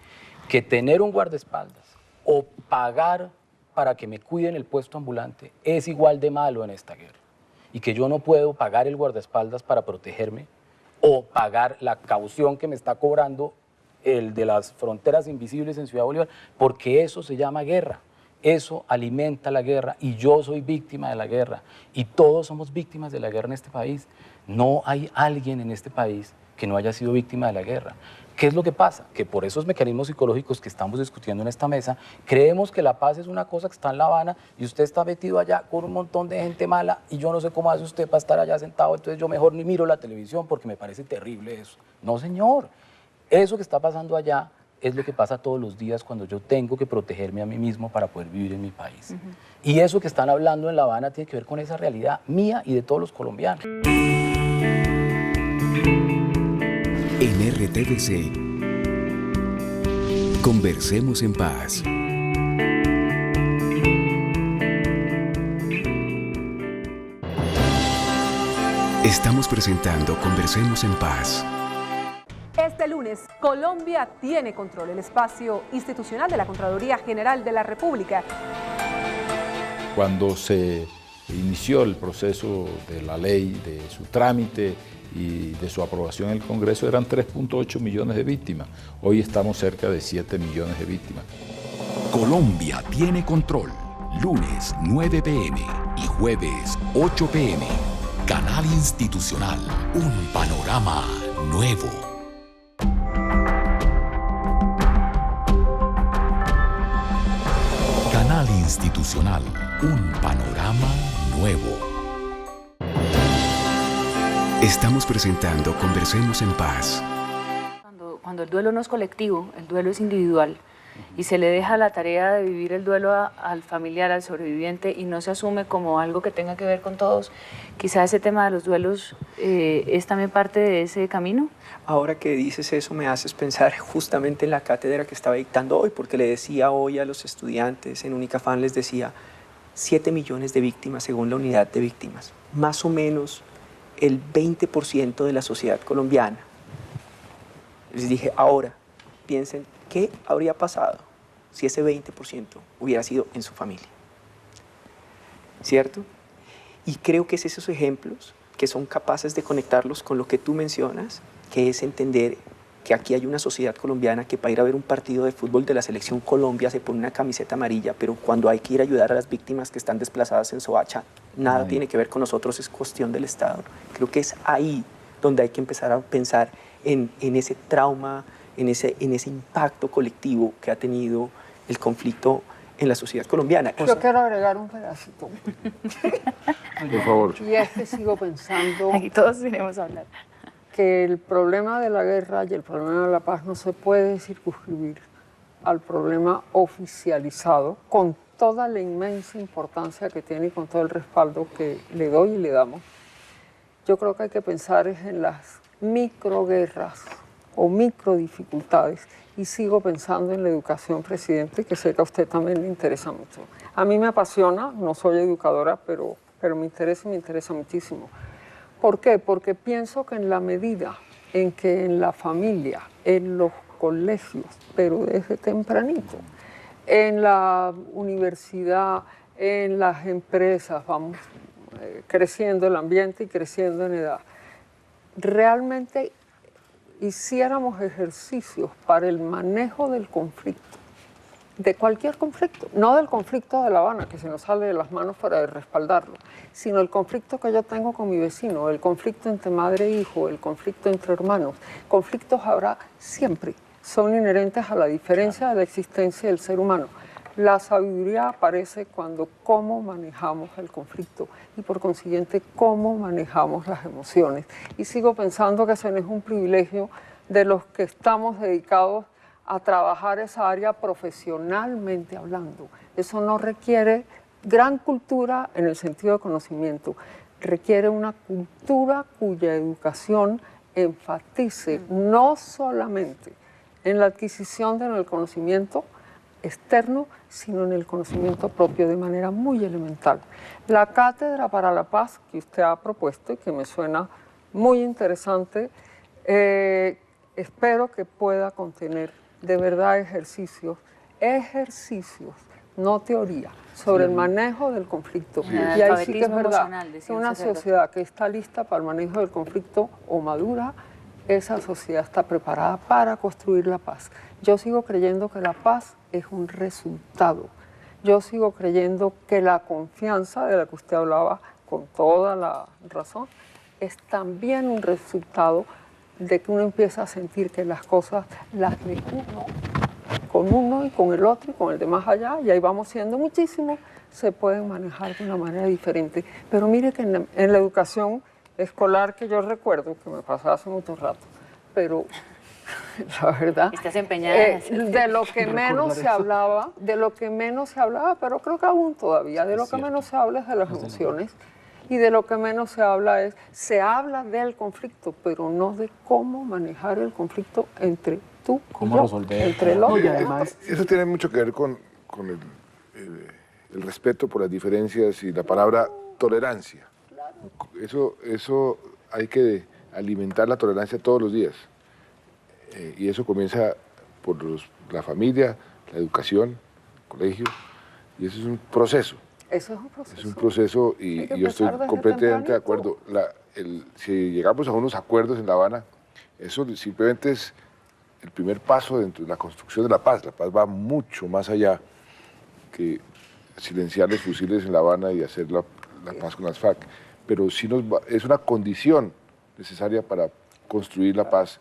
que tener un guardaespaldas o pagar para que me cuiden el puesto ambulante es igual de malo en esta guerra, y que yo no puedo pagar el guardaespaldas para protegerme o pagar la caución que me está cobrando el de las fronteras invisibles en Ciudad Bolívar, porque eso se llama guerra. Eso alimenta la guerra, y yo soy víctima de la guerra, y todos somos víctimas de la guerra en este país. No hay alguien en este país que no haya sido víctima de la guerra. ¿Qué es lo que pasa? Que por esos mecanismos psicológicos que estamos discutiendo en esta mesa, creemos que la paz es una cosa que está en La Habana y usted está metido allá con un montón de gente mala, y yo no sé cómo hace usted para estar allá sentado, entonces yo mejor ni miro la televisión porque me parece terrible eso. No, señor. Eso que está pasando allá es lo que pasa todos los días cuando yo tengo que protegerme a mí mismo para poder vivir en mi país. Y eso que están hablando en La Habana tiene que ver con esa realidad mía y de todos los colombianos. En RTVC, Conversemos en Paz. Estamos presentando Conversemos en Paz. Este lunes, Colombia tiene control, el espacio institucional de la Contraloría General de la República. Cuando se inició el proceso de la ley, de su trámite y de su aprobación en el Congreso, eran 3.8 millones de víctimas. Hoy estamos cerca de 7 millones de víctimas. Colombia tiene control. Lunes 9 p.m. y jueves 8 p.m. Canal Institucional. Un panorama nuevo. Canal Institucional. Un panorama nuevo. Estamos presentando Conversemos en Paz. Cuando el duelo no es colectivo, el duelo es individual y se le deja la tarea de vivir el duelo al familiar, al sobreviviente y no se asume como algo que tenga que ver con todos, quizá ese tema de los duelos es también parte de ese camino. Ahora que dices eso me haces pensar justamente en la cátedra que estaba dictando hoy, porque le decía hoy a los estudiantes en Unicafán, les decía 7 millones de víctimas según la unidad de víctimas, más o menos el 20% de la sociedad colombiana. Les dije, ahora piensen qué habría pasado si ese 20% hubiera sido en su familia, ¿cierto? Y creo que es esos ejemplos que son capaces de conectarlos con lo que tú mencionas, que es entender que aquí hay una sociedad colombiana que para ir a ver un partido de fútbol de la selección Colombia se pone una camiseta amarilla, pero cuando hay que ir a ayudar a las víctimas que están desplazadas en Soacha, nada tiene que ver con nosotros, es cuestión del Estado. Creo que es ahí donde hay que empezar a pensar en ese trauma, en ese impacto colectivo que ha tenido el conflicto en la sociedad colombiana. Yo quiero agregar un pedacito. Por favor. Y es que sigo pensando... Aquí todos tenemos a hablar. Que el problema de la guerra y el problema de la paz no se puede circunscribir al problema oficializado, con toda la inmensa importancia que tiene y con todo el respaldo que le doy y le damos. Yo creo que hay que pensar en las microguerras o microdificultades y sigo pensando en la educación, presidente, que sé que a usted también le interesa mucho. A mí me apasiona, no soy educadora, pero me interesa muchísimo. ¿Por qué? Porque pienso que en la medida en que en la familia, en los colegios, pero desde tempranito, en la universidad, en las empresas, vamos creciendo el ambiente y creciendo en edad, realmente hiciéramos ejercicios para el manejo del conflicto, de cualquier conflicto, no del conflicto de La Habana, que se nos sale de las manos para respaldarlo, sino el conflicto que yo tengo con mi vecino, el conflicto entre madre e hijo, el conflicto entre hermanos. Conflictos habrá siempre, son inherentes a la diferencia de la existencia del ser humano. La sabiduría aparece cuando cómo manejamos el conflicto y por consiguiente cómo manejamos las emociones. Y sigo pensando que ese no es un privilegio de los que estamos dedicados a trabajar esa área profesionalmente hablando. Eso no requiere gran cultura en el sentido de conocimiento, requiere una cultura cuya educación enfatice no solamente en la adquisición del conocimiento externo, sino en el conocimiento propio de manera muy elemental. La Cátedra para la Paz que usted ha propuesto y que me suena muy interesante, espero que pueda contener de verdad ejercicios, no teoría, sobre el manejo del conflicto. Sí. Y ahí sí que es verdad que una sociedad que está lista para el manejo del conflicto o madura, esa sociedad está preparada para construir la paz. Yo sigo creyendo que la paz es un resultado. Yo sigo creyendo que la confianza de la que usted hablaba con toda la razón es también un resultado de que uno empieza a sentir que las cosas las de uno, con uno y con el otro y con el de más allá, y ahí vamos siendo muchísimos, se pueden manejar de una manera diferente. Pero mire que en la educación escolar que yo recuerdo, que me pasó hace mucho rato, pero la verdad. Estás empeñada en hacer. De lo que menos se hablaba, pero creo que aún todavía, de lo que menos se habla es de las emociones. Y de lo que menos se habla del conflicto, pero no de cómo manejar el conflicto entre tú y yo, entre el otro. Y además, eso tiene mucho que ver con el respeto por las diferencias y la palabra tolerancia. Eso hay que alimentar la tolerancia todos los días. Y eso comienza por la familia, la educación, el colegio, y eso es un proceso. Eso es un proceso. Es un proceso y yo estoy completamente de acuerdo. Si llegamos a unos acuerdos en La Habana, eso simplemente es el primer paso dentro de la construcción de la paz. La paz va mucho más allá que silenciar los fusiles en La Habana y hacer la paz con las FARC. Pero sí es una condición necesaria para construir la paz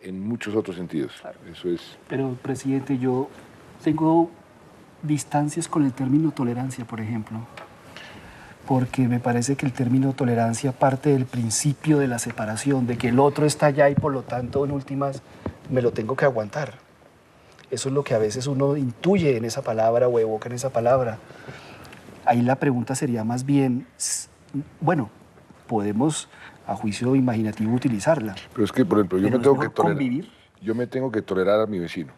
en muchos otros sentidos. Eso es. Pero, presidente, yo tengo distancias con el término tolerancia, por ejemplo, porque me parece que el término tolerancia parte del principio de la separación, de que el otro está allá y por lo tanto, en últimas, me lo tengo que aguantar. Eso es lo que a veces uno intuye en esa palabra o evoca en esa palabra. Ahí la pregunta sería más bien, bueno, podemos a juicio imaginativo utilizarla. Pero es que, por ejemplo, yo me tengo que tolerar a mi vecino.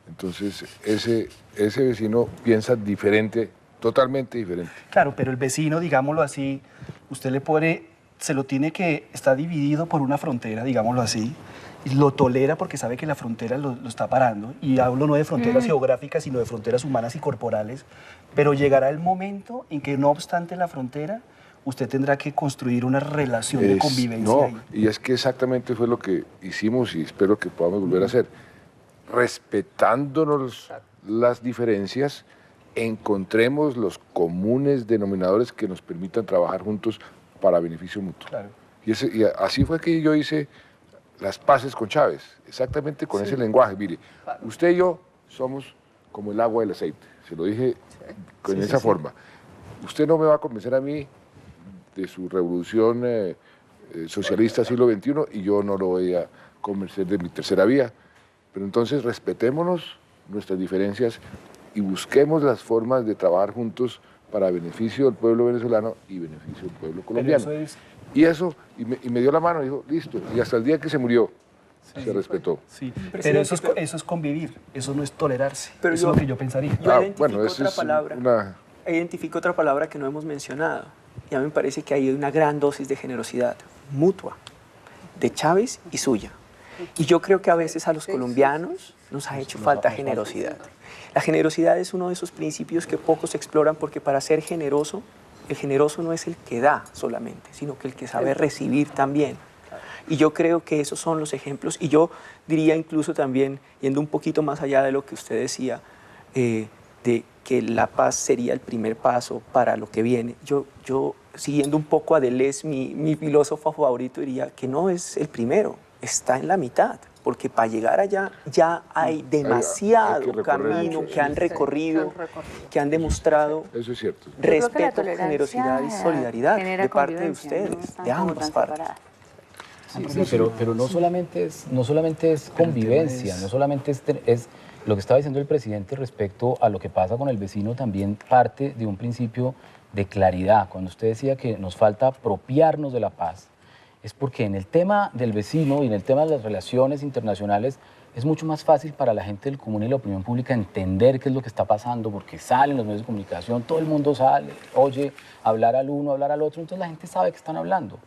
Entonces, ese vecino piensa diferente, totalmente diferente. Claro, pero el vecino, digámoslo así, usted le pone, está dividido por una frontera, digámoslo así, y lo tolera porque sabe que la frontera lo está parando, y hablo no de fronteras geográficas, sino de fronteras humanas y corporales, pero llegará el momento en que, no obstante la frontera, usted tendrá que construir una relación de convivencia. No, y es que exactamente fue lo que hicimos y espero que podamos volver a hacer. Respetándonos las diferencias, encontremos los comunes denominadores que nos permitan trabajar juntos para beneficio mutuo. Claro. Y así fue que yo hice las paces con Chávez, exactamente con ese lenguaje. Mire, usted y yo somos como el agua y el aceite, se lo dije con esa forma. Usted no me va a convencer a mí de su revolución socialista siglo XXI y yo no lo voy a convencer de mi tercera vía. Pero entonces respetémonos nuestras diferencias y busquemos las formas de trabajar juntos para beneficio del pueblo venezolano y beneficio del pueblo colombiano. Y me dio la mano y dijo, listo. Y hasta el día que se murió, se respetó. Sí, pero eso es convivir, eso no es tolerarse. Pero eso es lo que yo pensaría. Identifico otra palabra que no hemos mencionado. Y a mí me parece que hay una gran dosis de generosidad mutua, de Chávez y suya. Y yo creo que a veces a los colombianos nos ha hecho falta generosidad. La generosidad es uno de esos principios que pocos exploran porque para ser generoso, el generoso no es el que da solamente, sino que el que sabe recibir también. Y yo creo que esos son los ejemplos. Y yo diría incluso también, yendo un poquito más allá de lo que usted decía, de que la paz sería el primer paso para lo que viene. Yo siguiendo un poco a Deleuze, mi filósofo favorito, diría que no es el primero, está en la mitad, porque para llegar allá ya hay demasiado camino que han recorrido, que han demostrado eso es cierto. la Respeto, generosidad y solidaridad de parte de ustedes, de ambas partes. Sí, pero no solamente es convivencia, no solamente es lo que estaba diciendo el presidente respecto a lo que pasa con el vecino, también parte de un principio de claridad. Cuando usted decía que nos falta apropiarnos de la paz, es porque en el tema del vecino y en el tema de las relaciones internacionales es mucho más fácil para la gente del común y la opinión pública entender qué es lo que está pasando, porque salen los medios de comunicación, todo el mundo sale, oye hablar al uno, hablar al otro, entonces la gente sabe que están hablando.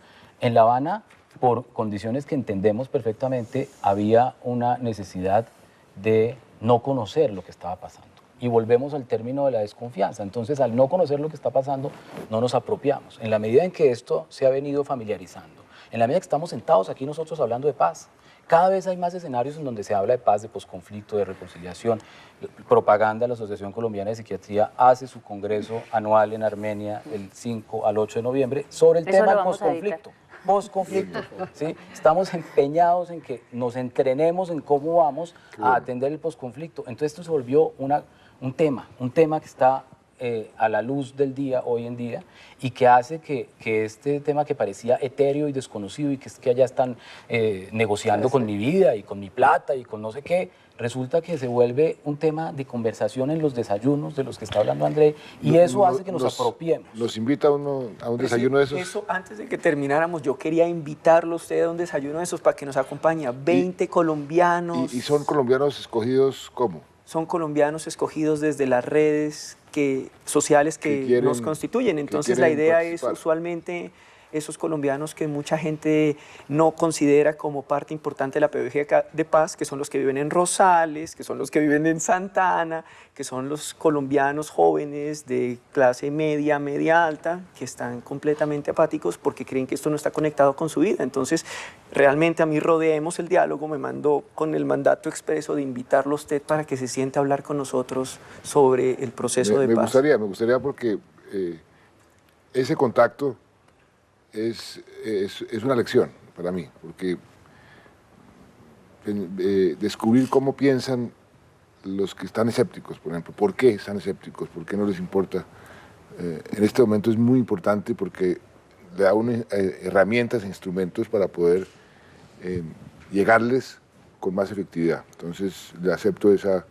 En La Habana, por condiciones que entendemos perfectamente, había una necesidad de no conocer lo que estaba pasando. Y volvemos al término de la desconfianza. Entonces, al no conocer lo que está pasando, no nos apropiamos. En la medida en que esto se ha venido familiarizando, en la medida que estamos sentados aquí nosotros hablando de paz, cada vez hay más escenarios en donde se habla de paz, de posconflicto, de reconciliación. Propaganda, la Asociación Colombiana de Psiquiatría hace su congreso anual en Armenia el 5 al 8 de noviembre sobre el tema del posconflicto. ¿Sí? Estamos empeñados en que nos entrenemos en cómo vamos a atender el posconflicto. Entonces esto se volvió un tema que está a la luz del día hoy en día y que hace que este tema que parecía etéreo y desconocido y que es que allá están negociando con mi vida y con mi plata y con no sé qué, resulta que se vuelve un tema de conversación en los desayunos de los que está hablando André y eso hace que nos apropiemos. ¿Nos invita uno a un desayuno de esos? Eso, antes de que termináramos, yo quería invitarlo a usted a un desayuno de esos para que nos acompañe. 20 colombianos. ¿Y son colombianos escogidos cómo? Son colombianos escogidos desde las redes sociales que nos constituyen. Entonces la idea es usualmente esos colombianos que mucha gente no considera como parte importante de la pedagogía de paz, que son los que viven en Rosales, que son los que viven en Santa Ana, que son los colombianos jóvenes de clase media, media alta, que están completamente apáticos porque creen que esto no está conectado con su vida. Entonces, realmente a mí Rodeemos el Diálogo me mandó con el mandato expreso de invitarlo a usted para que se siente a hablar con nosotros sobre el proceso de paz. Me gustaría porque ese contacto es una lección para mí, porque descubrir cómo piensan los que están escépticos, por ejemplo, por qué están escépticos, por qué no les importa, en este momento es muy importante porque le da herramientas e instrumentos para poder llegarles con más efectividad. Entonces, le acepto esa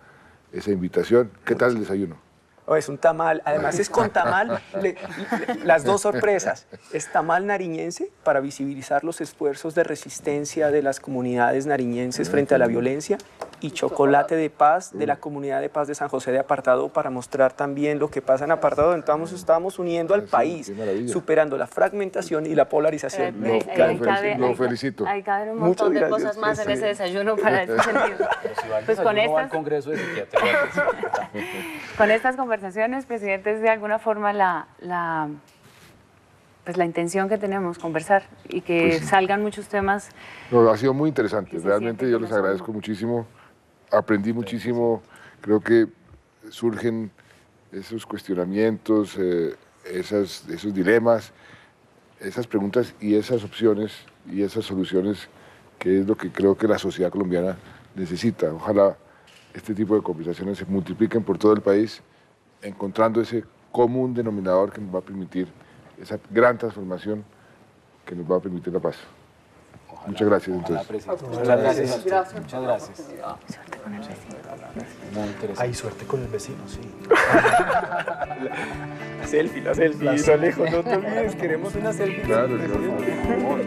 invitación. ¿Qué tal el desayuno? Oh, es un tamal, además es con tamal, las dos sorpresas, es tamal nariñense para visibilizar los esfuerzos de resistencia de las comunidades nariñenses frente a la violencia y chocolate de paz de la comunidad de paz de San José de Apartado para mostrar también lo que pasa en Apartado. Entonces estamos uniendo al país, superando la fragmentación y la polarización. Lo felicito. Hay que haber un montón de cosas más en ese desayuno para ese sentido. Pues con estas... Congreso de Psiquiatría. Con estas conversaciones, presidente, es de alguna forma la intención que tenemos, conversar y que salgan muchos temas. No, ha sido muy interesante, realmente yo les agradezco muchísimo, aprendí muchísimo, creo que surgen esos cuestionamientos, esos dilemas, esas preguntas y esas opciones y esas soluciones que es lo que creo que la sociedad colombiana necesita. Ojalá este tipo de conversaciones se multipliquen por todo el país, encontrando ese común denominador que nos va a permitir esa gran transformación que nos va a permitir la paz. Ojalá, muchas gracias. Entonces. Muchas gracias. Muchas gracias. Suerte con el vecino. Muy interesante. Hay suerte con el vecino, sí. La selfie, no lejos, no te olvides, queremos una selfie. Claro, por favor.